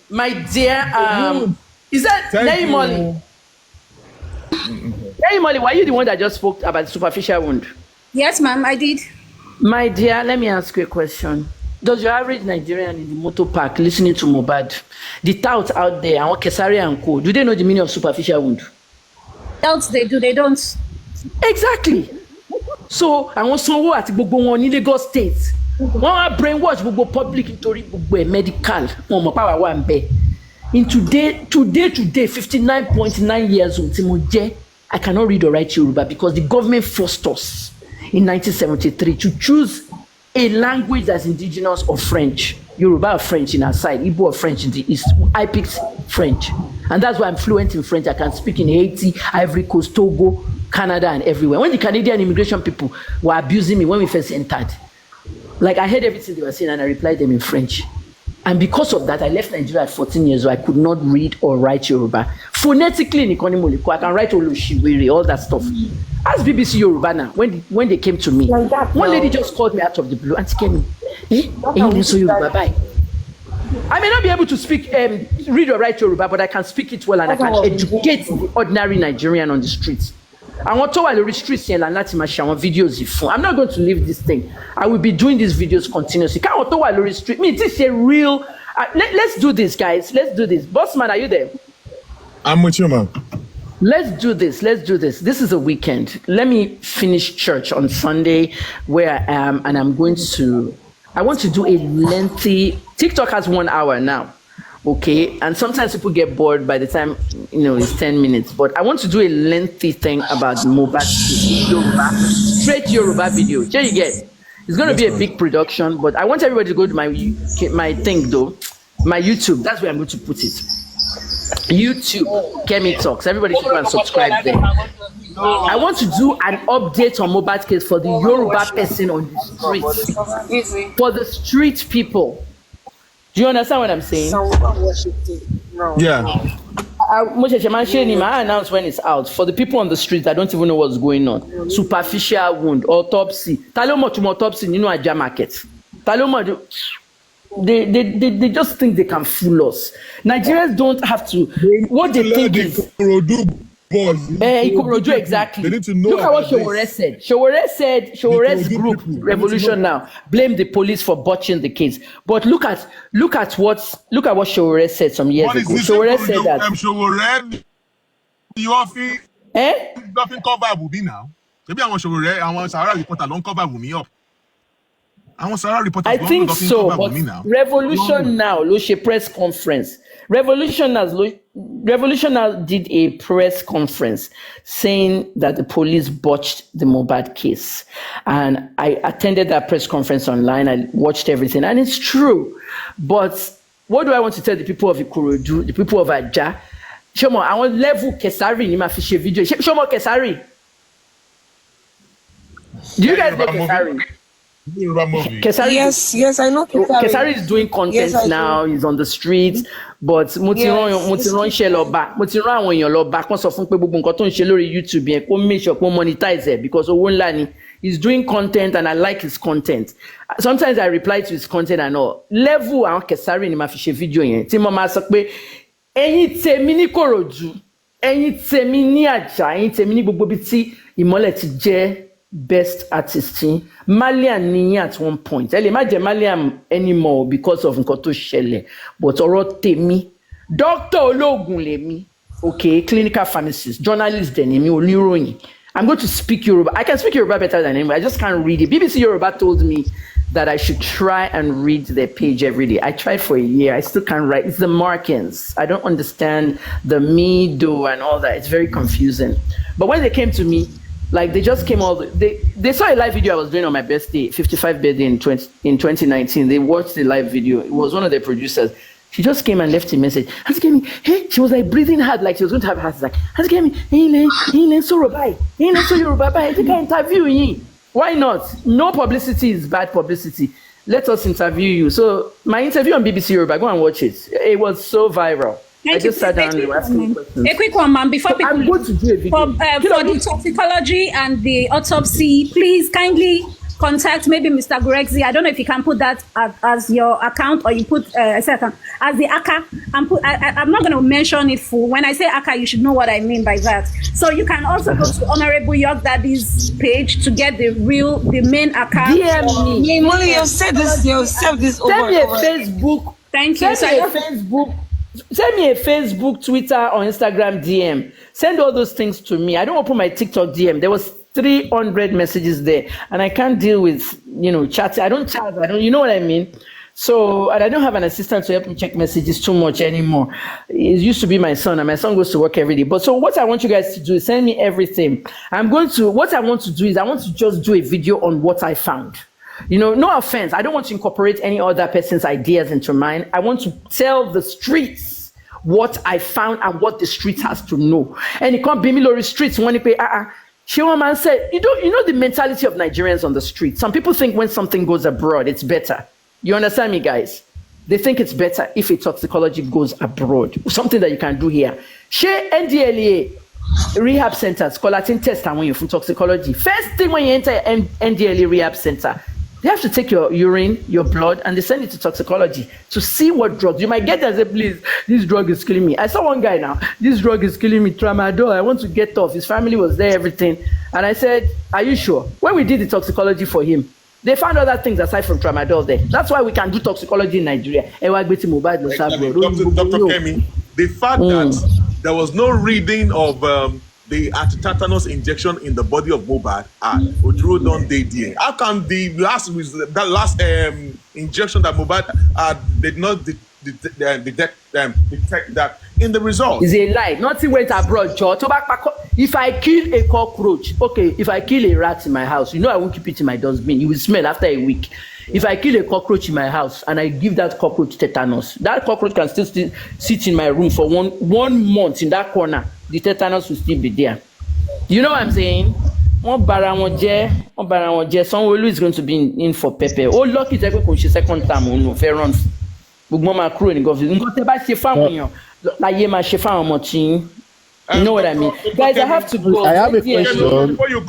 my dear, is that Naimoli? Naimoli, were you the one that just spoke about the superficial wound? Yes, ma'am, I did. My dear, let me ask you a question. Does your average Nigerian in the motor park listening to Mohbad, the touts out there, and Kesari and co, do they know the meaning of superficial wound? Else they do, they don't. Exactly. So, I want someone at gbogbo wọn ní Lagos State. Wọ́n á brainwash gbogbo public nítorí gbogbo medical. Wọ́n mọ̀ power wà ńbẹ̀. In today, 59.9 years old, tí mo jẹ́, I cannot read or write Yoruba because the government forced us in 1973 to choose a language that's indigenous of French. Yoruba or French in our side, Igbo or French in the east. I picked French. And that's why I'm fluent in French. I can speak in Haiti, Ivory Coast, Togo, Canada, and everywhere. When the Canadian immigration people were abusing me when we first entered, like I heard everything they were saying and I replied them in French. And because of that, I left Nigeria at 14 years old. I could not read or write Yoruba. Phonetically in Ikonimoliko, I can write Oloshiwere, all that stuff. Ask BBC Yoruba now, when they came to me. One lady just called me out of the blue and said, Yoruba, bye. I may not be able to speak, read or write Yoruba, but I can speak it well and I can educate the ordinary Nigerian on the streets. I want to the streets here and videos. I'm not going to leave this thing. I will be doing these videos continuously. This is a real. Let's do this, guys. Let's do this. Bossman, are you there? I'm with you, man. Let's do this. This is a weekend. Let me finish church on Sunday where I am, and I want to do a lengthy. TikTok has 1 hour now. Okay, and sometimes people get bored by the time it's 10 minutes. But I want to do a lengthy thing about Mohbad, straight Yoruba video. Here you get. It's going to be a big production, but I want everybody to go to my thing though, my YouTube. That's where I'm going to put it. YouTube, Kemi Talks. Everybody should go and subscribe there. I want to do an update on Mohbad case for the Yoruba person on the streets, for the street people. Do you understand what I'm saying? Yeah. My announce when it's out. For the people on the street that don't even know what's going on. Superficial wound, autopsy. Autopsy, Aja market. They just think they can fool us. Nigerians don't have to. What they think is. Exactly. They need to know. Look at what Showore said. Showore's group, Revolution Now, blamed the police for botching the case. But look at what Showore said some years ago. Showore said that. Showore, you often nothing cover Bubi now. Maybe I want Showore. I want Sahara reporter don't cover Bubi up. I want Sahara reporter. I think so. But Revolution Now, Lucia press conference. Revolutionary did a press conference saying that the police botched the Mohbad case. And I attended that press conference online. I watched everything, and it's true. But what do I want to tell the people of Ikorodu, the people of Aja? Shomo, I want level Kesari in my fish video. Shomo Kesari. Do you guys know Kesari? Kesari, yes, I know Kesari. Kesari is doing content now. He's on the streets, but mo ti ran share lo ba. Mo ti ran àwọn èèyàn lọ bá kon sọ fún pé gbogbo nǹkan tó ń ṣe lórí YouTube yẹn kó make sure kó monetize it because owó ńlá ni. He's doing content and I like his content. Sometimes I reply to his content and all. Level àwọn Kesari ni ma fi ṣe video yẹn. Tí mo máa sọ pé ẹ̀yin tèmi ní Kòròdú, ẹ̀yin tèmi ní Àjà, ẹ̀yin tèmi ní gbogbo bí tí Ìmọ́lẹ̀ ti jẹ́ best artist in Malian ni at one point. Ẹ lè má jẹ́ Malian anymore because of nǹkan tó ṣẹlẹ̀, but ọ̀rọ̀ tèmi doctor ológun lèmi, okay, clinical pharmacist, journalist dẹ̀ ni mi, oníròyìn. I'm going to speak Yoruba. I can speak Yoruba better than anyone. I just can't read it. BBC Yoruba told me that I should try and read their page every day. I tried for a year. I still can't write. It's the markings. I don't understand the me, do, and all that. It's very confusing. But when they came to me, like they just came all they saw a live video I was doing on my birthday, 55th birthday in 2019. They watched the live video. It was one of the producers. She just came and left a message. Hey, she was like breathing hard, like she was going to have a heart attack. Hey, so Yoruba, I think I interview you. Why not? No publicity is bad publicity. Let us interview you. So my interview on BBC Yoruba, go and watch it. It was so viral. I just sat down and asked me questions. A quick one, ma'am, before people I'm going to do a video. For the toxicology and the autopsy, please kindly contact maybe Mr. Gurexi. I don't know if you can put that as your account or you put as the ACA. I'm not going to mention it full. When I say ACA, you should know what I mean by that. So you can also go to Honorable York Daddy's page to get the main account. DM me. Molly, you've said this over. Send me a Facebook. Thank you. Send me a Facebook, Twitter, or Instagram DM. Send all those things to me. I don't open my TikTok DM. There was 300 messages there, and I can't deal with chat. I don't chat. You know what I mean. So, and I don't have an assistant to help me check messages too much anymore. It used to be my son, and my son goes to work every day. But so, what I want you guys to do is send me everything. What I want to do is I want to just do a video on what I found. No offense. I don't want to incorporate any other person's ideas into mine. I want to tell the streets what I found and what the streets has to know. And it can't be me lorry streets when you pay. Shewa man said, you know the mentality of Nigerians on the street. Some people think when something goes abroad, it's better. You understand me, guys? They think it's better if a toxicology goes abroad. Something that you can do here. Share NDLEA rehab centers, collating test and when you're for toxicology. First thing when you enter NDLEA rehab center, they have to take your urine, your blood, and they send it to toxicology to see what drugs. You might get there and say, please, this drug is killing me. I saw one guy now, this drug is killing me, tramadol, I want to get off. His family was there, everything. And I said, are you sure? When we did the toxicology for him, they found other things aside from tramadol there. That's why we can do toxicology in Nigeria. Dr. Kemi, the fact that there was no reading of the anti-tetanus injection in the body of Mohbad Ojuro day there. How can the last injection that Mohbad did not detect that in the result? It's a lie. Nothing went abroad, Joe. If I kill a cockroach, okay, if I kill a rat in my house, I won't keep it in my dustbin. It will smell after a week. If I kill a cockroach in my house and I give that cockroach tetanus, that cockroach can still sit in my room for one month in that corner. The tetanus will still be there. You know what I'm saying? Sanwo-Olu is going to be in for Pepe. Oh, lucky to go second time. No, fair run. You know what I mean? Guys, I have to go. I have a question. Before you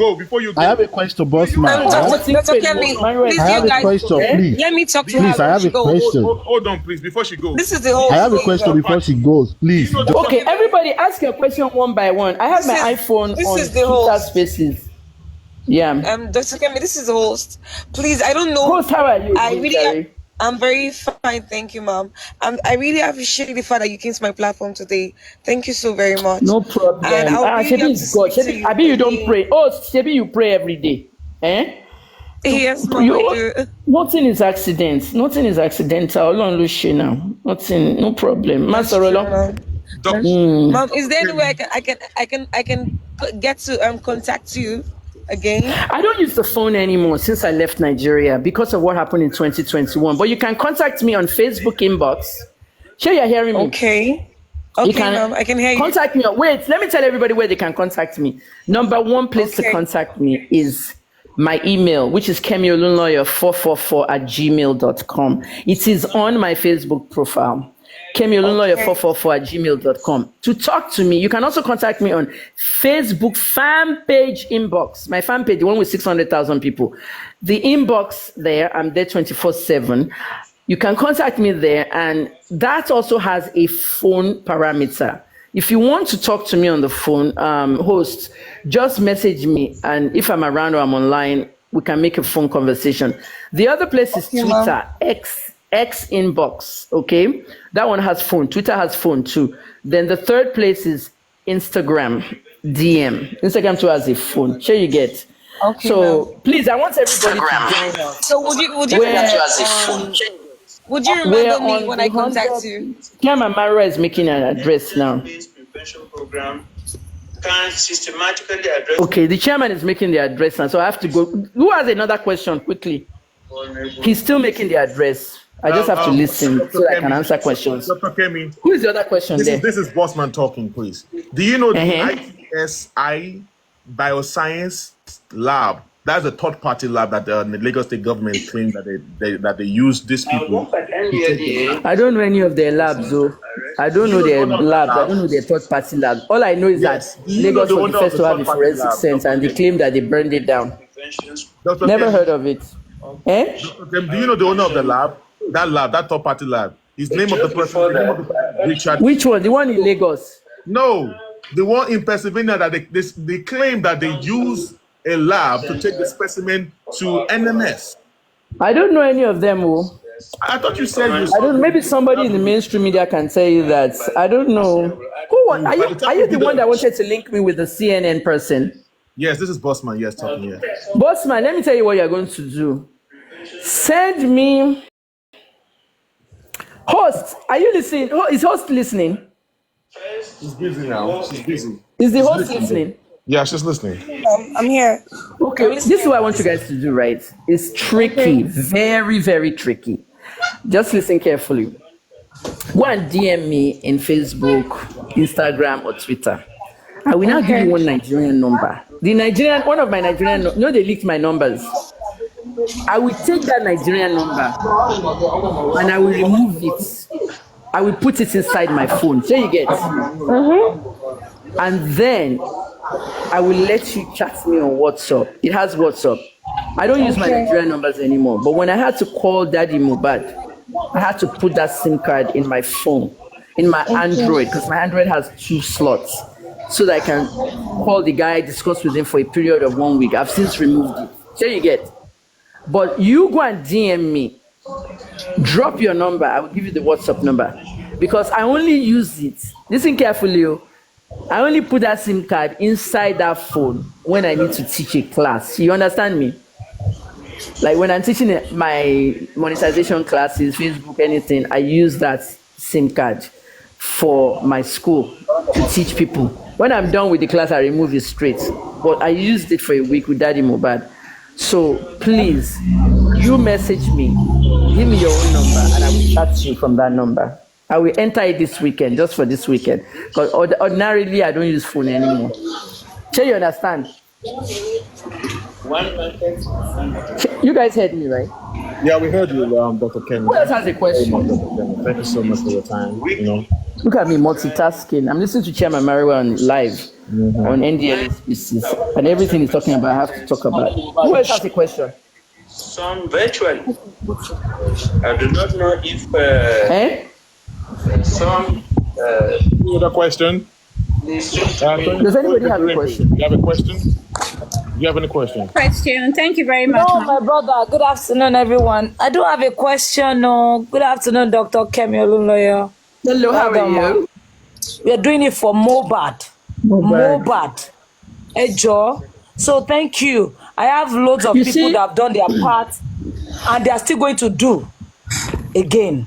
go. I have a question, boss man. Dr. Kemi, please, I have a question, please. Let me talk to her. Please, I have a question. Hold on, please, before she goes. This is the whole I have a question before she goes, please. Okay, everybody ask your question one by one. I have my iPhone on Twitter Spaces. Yeah. Dr. Kemi, this is the host. Please, I don't know. Host, how are you? I'm very fine, thank you, ma'am. I really appreciate the fact that you came to my platform today. Thank you so very much. No problem. And Shebi is God. Shebi, you don't pray. Oh, Shebi, you pray every day. Eh? Yes, mom, I do. Nothing is accident. Nothing is accidental. Ọlọ́run ló ṣe now. Nothing, no problem. Má That's sọ̀rọ̀ true, lọ. mom. Doc, Mom, is there any way I can get to contact you again? I don't use the phone anymore since I left Nigeria because of what happened in 2021. But you can contact me on Facebook inbox. Sure, you're hearing me. Okay. You Okay, mom, I can hear you. contact me. Wait, let me tell everybody where they can contact me. Number one place to Okay. contact me is my email, which is kemiolunlawyer444@gmail.com. It is on my Facebook profile. kemiolunlawyer444@gmail.com. To talk to me, you can also contact me on Facebook fan page inbox. My fan page, the one with 600,000 people. The inbox there, I'm there 24/7. You can contact me there, and that also has a phone parameter. If you want to talk to me on the phone, host, just message me, and if I'm around or I'm online, we can make a phone conversation. The other place is Twitter, X inbox, okay? That one has phone. Twitter has phone too. Then the third place is Instagram, DM. Instagram too has a phone. Sure you get. Okay, So please, I want everybody to join us. So would you remember me when I contact you? Kiama Mara is making an address now. Okay, the chairman is making the address now, so I have to go. Who has another question quickly? He's still making the address. I just have to listen Dr. so I Kemi, can answer questions. Dr. Kemi, Who is the other question there? this is Bossman talking, please. Do you know the Uh-huh. ITSI Bioscience Lab? That's a third-party lab that the Lagos State government claimed that they use these people. I don't know any of their labs, though. I don't know their labs. I don't know their third-party labs. All I know is Yes. that Do you know Lagos the was owner the of first the to have a third-party forensic lab, sense, and they claimed that they burned it down. Dr. Never Kemi, heard of it. Eh? Dr. Kemi, do you know the owner of the lab? That third-party lab. His name of the person, Richard. Which one? The one in Lagos? No, the one in Pennsylvania that they claim that they use a lab to take the specimen to NMS. I don't know any of them. Oh. I thought you said you. I don't. Maybe somebody in the mainstream media can tell you that. I don't know. Are you the one that wanted to link me with the CNN person? Yes, this is Bossman. Yes, talking here. Bossman, let me tell you what you're going to do. Send me. Host, are you listening? Is host listening? She's busy now. She's busy. Is the host listening? Yeah, she's listening. I'm here. Okay, this is what I want you guys to do, right? It's tricky, very, very tricky. Just listen carefully. Go and DM me in Facebook, Instagram, or Twitter. I will now give you one Nigerian number. One of my Nigerian, they leaked my numbers. I will take that Nigerian number and I will remove it. I will put it inside my phone. So you get. And then I will let you chat me on WhatsApp. It has WhatsApp. I don't use my Nigerian numbers anymore. But when I had to call Daddy Mohbad, I had to put that SIM card in my phone, in my Android, because my Android has 2 slots, so that I can call the guy, discuss with him for a period of 1 week. I've since removed it. So you get. But you go and DM me. Drop your number. I will give you the WhatsApp number. Because I only use it. Listen carefully. I only put that SIM card inside that phone when I need to teach a class. You understand me? Like when I'm teaching my monetization classes, Facebook, anything, I use that SIM card for my school to teach people. When I'm done with the class, I remove it straight. But I used it for a week with Daddy Mohbad. So please, you message me, give me your own number, and I will chat you from that number. I will enter it this weekend, just for this weekend. Because ordinarily, I don't use phone anymore. So you understand? You guys heard me, right? Yeah, we heard you, Dr. Kemi. Who else has a question? Thank you so much for your time. Look at me multitasking. I'm listening to Chairman Mariwa on live on NDL species, and everything he's talking about, I have to talk about. Who else has a question? Some virtually. I do not know if some. Any other question? Does anybody have a question? You have a question? You have any question? Question. Thank you very much. No, my brother. Good afternoon, everyone. I do have a question. Good afternoon, Dr. Kemi Olunloyo. Hello, how are you? We are doing it for Mohbad. Mohbad. Ejo. So thank you. I have loads of people that have done their part, and they are still going to do again.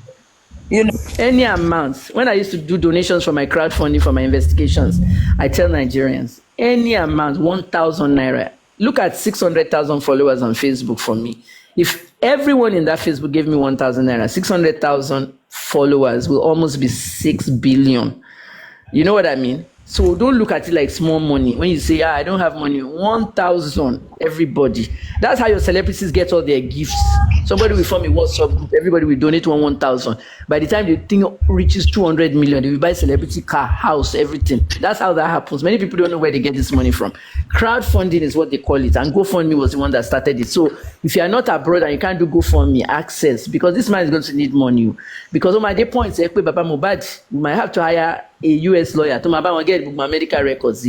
You know, any amount. When I used to do donations for my crowdfunding for my investigations, I tell Nigerians, any amount, 1,000 naira. Look at 600,000 followers on Facebook for me. If everyone in that Facebook gave me 1,000 naira, 600,000 followers will almost be 6 billion. You know what I mean? So don't look at it like small money. When you say, I don't have money, 1,000, everybody. That's how your celebrities get all their gifts. Somebody will form a WhatsApp group, everybody will donate 1,000. By the time the thing reaches 200 million, they will buy celebrity car, house, everything. That's how that happens. Many people don't know where they get this money from. Crowdfunding is what they call it, and GoFundMe was the one that started it. So if you are not abroad and you can't do GoFundMe, access, because this man is going to need money. Because on my day point, Papa Mohbad, you might have to hire a US lawyer to get my medical records,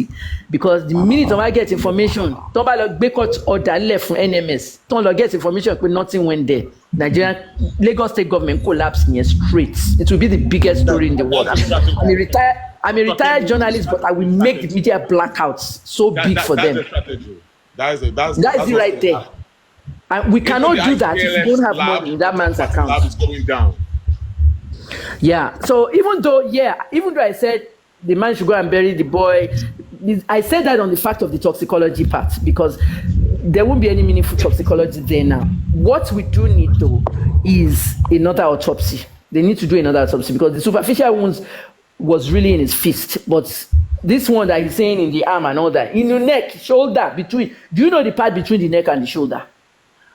because the minute I get information, don't buy like court order left from NMS, don't get information but nothing went there. Nigerian Lagos state government collapsed near straight. It will be the biggest story in the world. I'm a retired journalist, but I will make the media blackouts so big for them. That's it right there. And we cannot do that if you don't have money in that man's account. Lab is going down. Yeah. So even though I said the man should go and bury the boy, I said that on the fact of the toxicology part, because there won't be any meaningful toxicology there now. What we do need though is another autopsy. They need to do another autopsy, because the superficial wounds was really in his fist, but this one that he's saying in the arm and all that, in the neck, shoulder, between, do you know the part between the neck and the shoulder?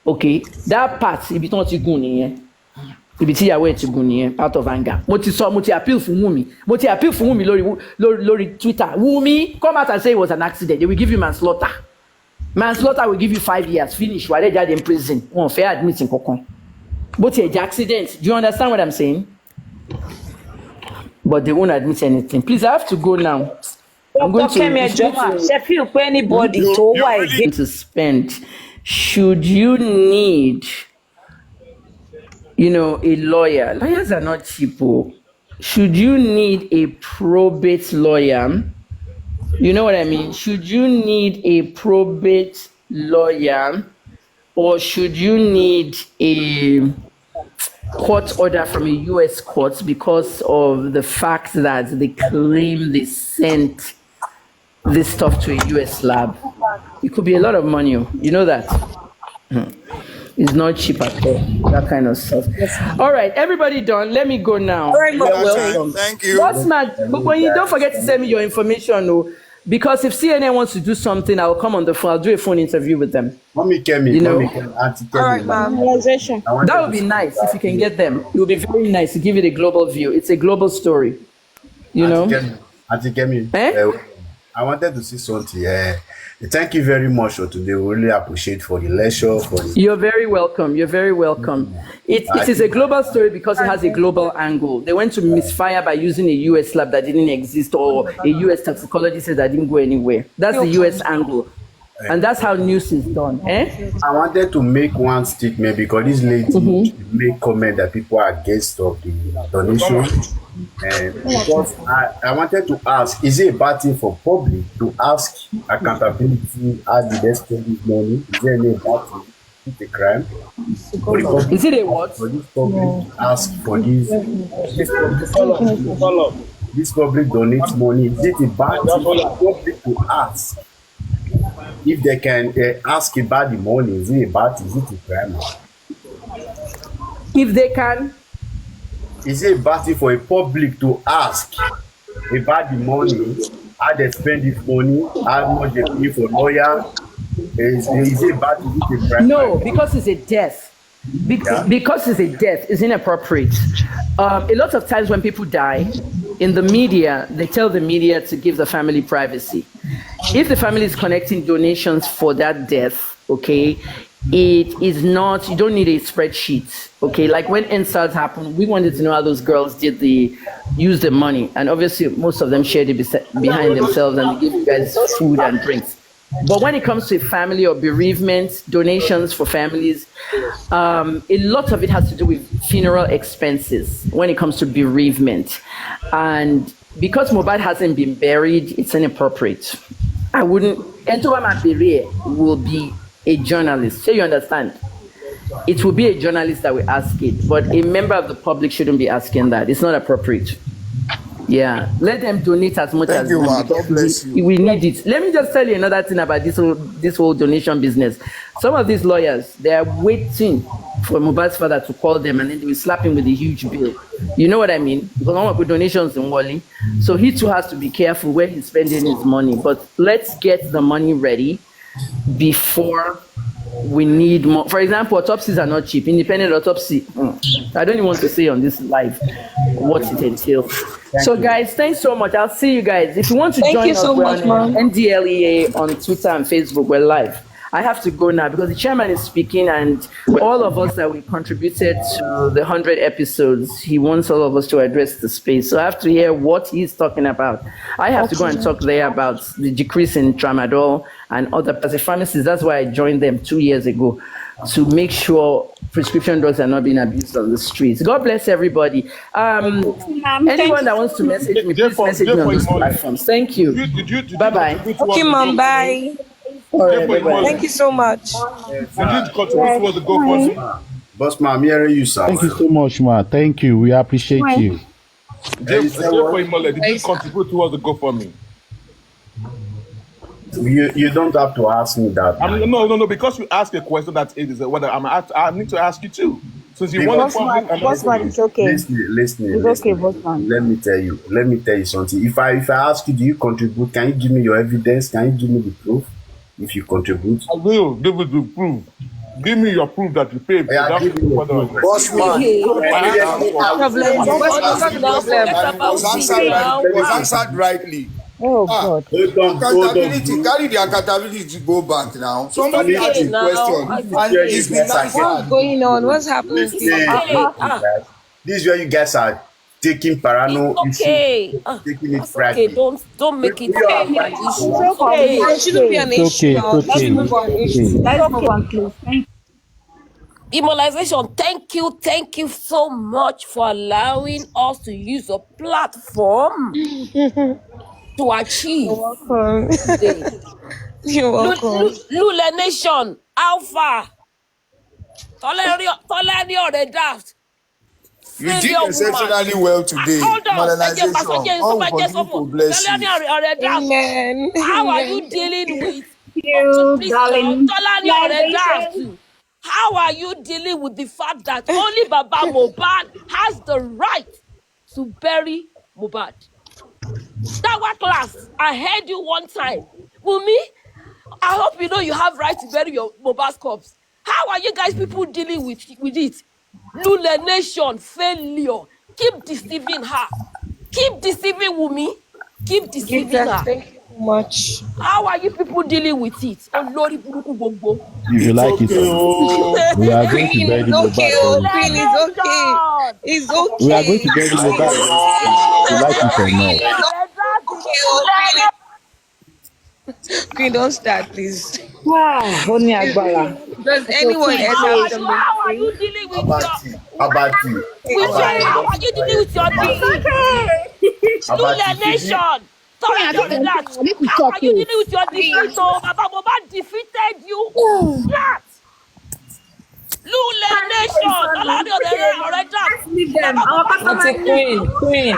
Okay, that part, if it's not good, ibi tí ìyàwó ẹ̀ ti gùn nìyẹn, out of anger. Mo ti appeal fún Wunmi lórí Twitter. Wunmi, come out and say it was an accident. They will give you manslaughter. Manslaughter will give you 5 years. Finish. Wà á jáde in prison. Wọ́n fẹ́ admit nǹkankan. Bó ti ẹ̀ jẹ́ accident. Do you understand what I'm saying? But they won't admit anything. Please, I have to go now. I'm going to spend. Should you need, a lawyer? Lawyers are not cheap. Should you need a probate lawyer? You know what I mean? Should you need a probate lawyer, or should you need a court order from a US court because of the fact that they claim they sent this stuff to a US lab? It could be a lot of money. You know that. It's not cheap at all, that kind of stuff. All right, everybody done. Let me go now. Welcome. Thank you. But when you don't forget to send me your information, because if CNN wants to do something, I'll come on the phone. I'll do a phone interview with them. Mommy came in. All right, ma'am. That would be nice if you can get them. It would be very nice to give it a global view. It's a global story. Auntie Kemi, I wanted to see something. Thank you very much for today. We really appreciate for the lecture. You're very welcome. You're very welcome. It is a global story because it has a global angle. They went to misfire by using a US lab that didn't exist, or a US toxicology said that didn't go anywhere. That's the US angle. And that's how news is done. I wanted to make one statement because this lady made comment that people are against of the donation. Because I wanted to ask, is it a bad thing for public to ask accountability at the best of this money? Is there any bad thing? It's a crime. Is it a what? For this public to ask for this public donates money. Is it a bad thing for the public to ask? If they can ask about the money, is it a bad thing? Is it a crime? If they can. Is it a bad thing for a public to ask about the money, how they spend this money, how much they pay for lawyer? Is it a bad thing? Is it a crime? No, because it's a death. Because it's a death, it's inappropriate. A lot of times when people die, in the media, they tell the media to give the family privacy. If the family is collecting donations for that death, okay, it is not, you don't need a spreadsheet, okay? Like when NSARS happened, we wanted to know how those girls use the money. And obviously, most of them shared it behind themselves and they give you guys food and drinks. But when it comes to family or bereavement, donations for families, a lot of it has to do with funeral expenses when it comes to bereavement. And because Mohbad hasn't been buried, it's inappropriate. I wouldn't, Entobama Bere will be a journalist. So you understand? It will be a journalist that will ask it, but a member of the public shouldn't be asking that. It's not appropriate. Yeah, let them donate as much Thank as you, we, man. God bless you. we need it. Let me just tell you another thing about this whole donation business. Some of these lawyers, they are waiting for Mohbad's father to call them, and then they will slap him with a huge bill. You know what I mean? Because I want to put donations in Wally, so he too has to be careful where he's spending his money. But let's get the money ready before we need more. For example, autopsies are not cheap. Independent autopsy. I don't even want to say on this live what it entails. So, guys, thanks so much. I'll see you guys. If you want to join us, we're on NDLEA on Twitter and Facebook. We're live. I have to go now because the chairman is speaking, and all of us that we contributed to the 100 episodes, he wants all of us to address the space. So I have to hear what he's talking about. I have to go and talk there about the decrease in tramadol and other as a pharmacist. That's why I joined them 2 years ago, to make sure prescription drugs are not being abused on the streets. God bless everybody. Anyone that wants to message me, please message me on these platforms. Thank you. Bye-bye. Okay, mom, bye. Thank you so much. Boss man, I'm hearing you, sir. Thank you so much, ma. Thank you. We appreciate you. Did you contribute towards the GoFundMe? You don't have to ask me that. No. Because you asked a question that is whether I need to ask you too. Since you want to, Boss man, it's okay. Listen. It's okay, boss man. Let me tell you something. If I ask you, do you contribute? Can you give me your evidence? Can you give me the proof? If you contribute, I will give you the proof. Give me your proof that you paid. Boss man, was answered rightly. Oh God! Accountability, carry the accountability to go back now. Somebody asked a question, and it's been answered. What's going on? What's happening? This is where you guys are taking parano issue, taking it private. Okay, don't make it an issue. It shouldn't be an issue. Okay. Let's move on, please. Immunization, thank you so much for allowing us to use a platform to achieve. You're welcome. Lule Nation, Alpha, Toleri or the draft. You did exceptionally well today. Modernization. All will continue to bless you. Amen. How are you dealing with? Darling. How are you dealing with the fact that only Baba Mohbad has the right to bury Mohbad? Tower class, I heard you one time. Wumi, I hope you know you have right to bury your Mohbad's corpse. How are you guys people dealing with it? Lule Nation, failure. Keep deceiving her. Keep deceiving Wumi. Keep deceiving her. Thank you so much. How are you people dealing with it? Olori buruku gbogbo. If you like it, we are going to bury Mohbad. It's okay. We are going to bury Mohbad. If you like it or not. Queen, don't start, please. Wow, only Agbala. Does anyone else have something? How are you dealing with Abati. How are you dealing with your defeat? Lule Nation. Sorry, I don't that. How are you dealing with your defeat? So Baba Mohbad defeated you flat. Lule Nation. Queen.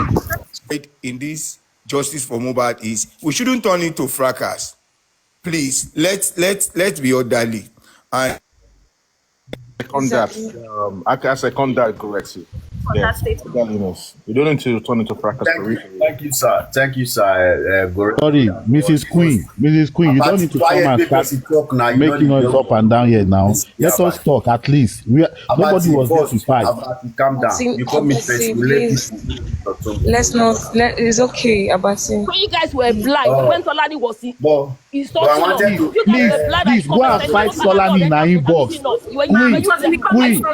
In this justice for Mohbad is we shouldn't turn into fracas. Please, let's be orderly. And I second that correctly. Yes. You don't need to turn into fracas. Thank you, sir. Sorry, Mrs. Queen, you don't need to come and start making noise up and down here now. Let us talk at least. Nobody was there to fight. Calm down. You come in first. Let's not. It's okay, Abasi. When you guys were blind, when Solani was in, Please go and fight Solani in our inbox.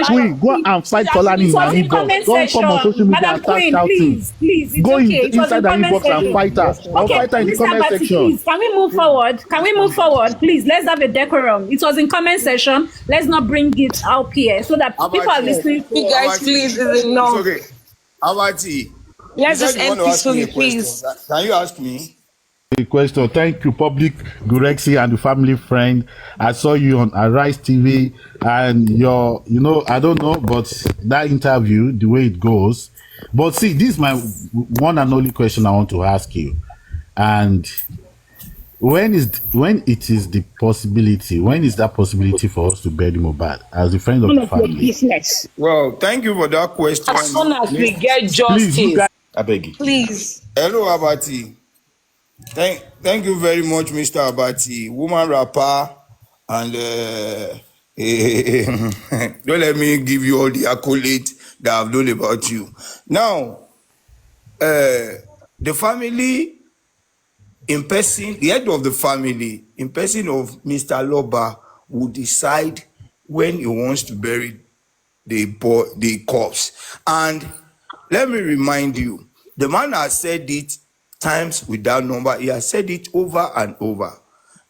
Queen, go and fight Solani in our inbox. Don't come on social media and start shouting. Please, go inside the inbox and fight her. I'll fight her in the comment section. Please, can we move forward? Please, let's have a decorum. It was in comment section. Let's not bring it out here so that people are listening. You guys, please, is enough. Okay. Abati. Let's just end peacefully, please. Can you ask me? the question. Thank you, Public Gurexi and the family friend. I saw you on Arise TV, and I don't know, but that interview, the way it goes. But see, this is my one and only question I want to ask you. And when is that possibility for us to bury Mohbad as a friend of the family? Business. Well, thank you for that question. As soon as we get justice. I beg you. Please. Hello, Abati. Thank you very much, Mr. Abati. Woman rapper, and don't let me give you all the accolades that I've done about you. Now, the family in person, the head of the family in person of Mr. Loba will decide when he wants to bury the corpse. And let me remind you, the man has said it times without number. He has said it over and over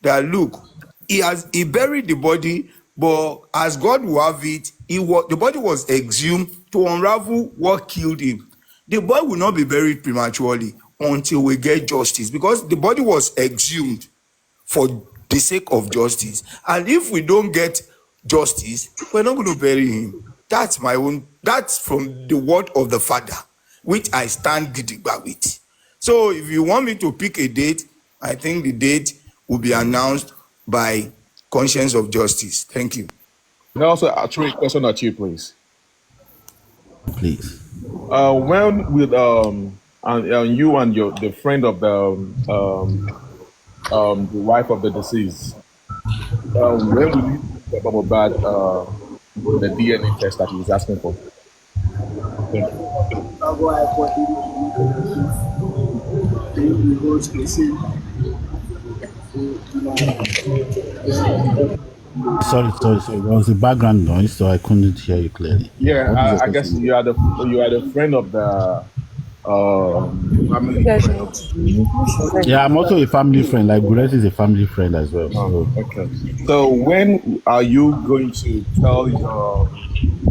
that look, he buried the body, but as God will have it, the body was exhumed to unravel what killed him. The body will not be buried prematurely until we get justice, because the body was exhumed for the sake of justice. And if we don't get justice, we're not going to bury him. That's from the word of the Father, which I stand gidigba with. So if you want me to pick a date, I think the date will be announced by conscience of justice. Thank you. Can I also throw a question at you, please? Please. When will and you and the friend of the wife of the deceased, when will you talk about the DNA test that he was asking for? Thank you. Sorry. There was a background noise, so I couldn't hear you clearly. Yeah, I guess you are the friend of the family friend. Yeah, I'm also a family friend. Like Guresi is a family friend as well. Oh, okay. So when are you going to tell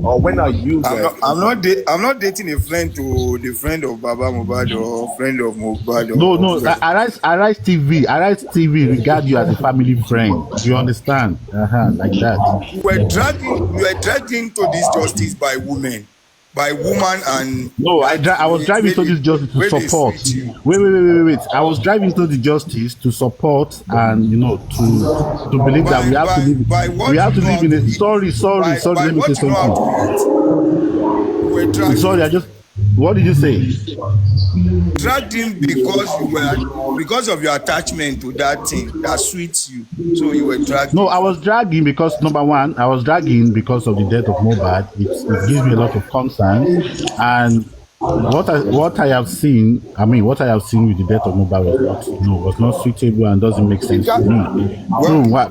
or when are you guys? I'm not dating a friend to the friend of Baba Mohbad or friend of Mohbad. No. Arise TV regard you as a family friend. You understand? Like that. You were dragged into this justice by woman and no, I was driving to this justice to support. Wait. I was driving to the justice to support and to believe that we have to live in a sorry. Let me say something. Sorry, what did you say? Dragged in because of your attachment to that thing that suits you. So you were dragged. No, I was dragging because number one, I was dragging because of the death of Mohbad. It gives me a lot of concern, and what I have seen with the death of Mohbad was not suitable and doesn't make sense to me. Why?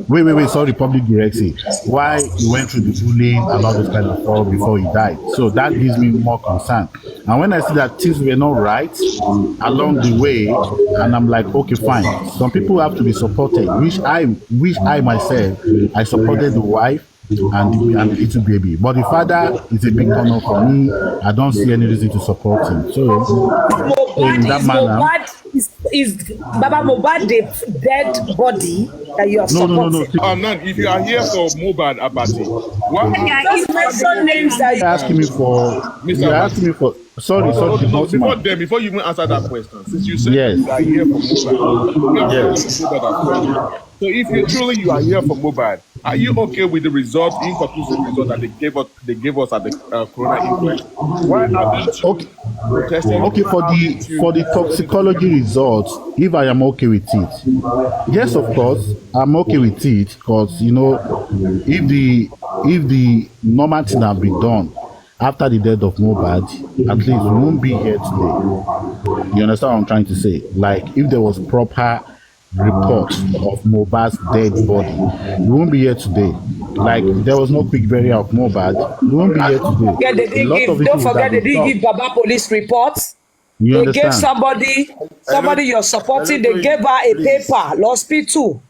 Wait. Sorry, Public Gurexi. Why he went through the bullying and all those kind of stuff before he died? So that gives me more concern. And when I see that things were not right along the way, and I'm like, okay, fine. Some people have to be supported. Which I myself, I supported the wife and the little baby, but the father is a big turn off for me. I don't see any reason to support him. So in that manner, is Baba Mohbad the dead body that you are supporting? No. If you are here for Mohbad Abati, what? Just mention names that you're asking me for. You're asking me for. Sorry. Before you even answer that question, since you said yes, you are here for Mohbad, yes. So if you are here for Mohbad, are you okay with the inconclusive result that they gave us at the corona inquest? Why haven't you protested? Okay, for the toxicology results, if I am okay with it, yes, of course, I'm okay with it because if the normal thing have been done after the death of Mohbad, at least we won't be here today. You understand what I'm trying to say? Like if there was proper report of Mohbad's dead body, we won't be here today. Like there was no quick burial of Mohbad, we won't be here today. Don't forget they didn't give Baba police reports. They gave somebody you're supporting. They gave her a paper, hospital.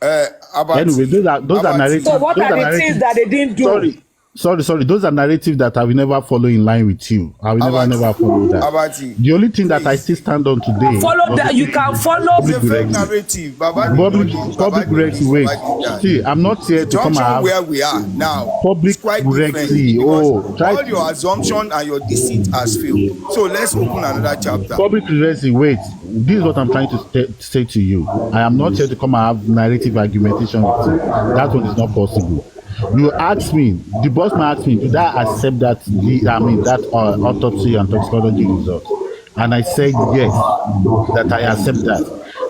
Anyway, those are narratives. So what are the things that they didn't do? Sorry. Sorry. Those are narratives that I will never follow in line with you. I will never follow that. Abati, the only thing please. that I still stand on today. Follow that. You can follow. It's a fake narrative. Public directive. Wait. See, I'm not here to come out. Where we are now. Public directive. All your assumption and your deceit has failed. So let's open another chapter. Public directive. Wait. This is what I'm trying to say to you. I am not here to come and have narrative argumentation with you. That one is not possible. You asked me, the boss man asked me, did I accept that autopsy and toxicology result? And I said yes, that I accept that.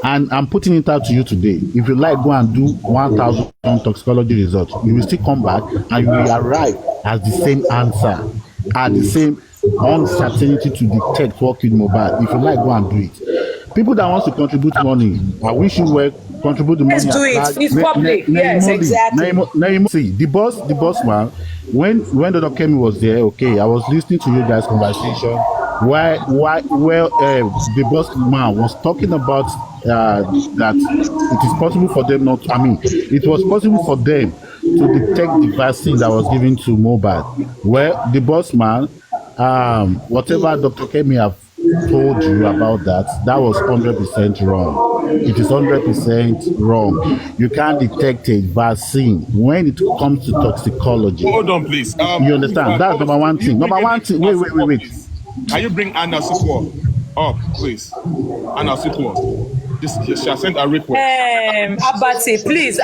And I'm putting it out to you today. If you like, go and do 1,000 toxicology results. You will still come back and you will arrive at the same answer, at the same uncertainty to detect what killed Mohbad. If you like, go and do it. People that want to contribute money, I wish you were contribute the money. Let's do it. It's public. Yes, exactly. See, the boss man, when Dr. Kemi was there, okay, I was listening to you guys' conversation. The boss man was talking about that it is possible for them not. I mean, it was possible for them to detect the vaccine that was given to Mohbad. Well, the boss man, whatever Dr. Kemi have told you about that was 100% wrong. It is 100% wrong. You can't detect a vaccine when it comes to toxicology. Hold on, please. You understand? That's number one thing. Wait. Can you bring Anna Sukwo up, please? Anna Sukwo. She has sent a request. Abati, please.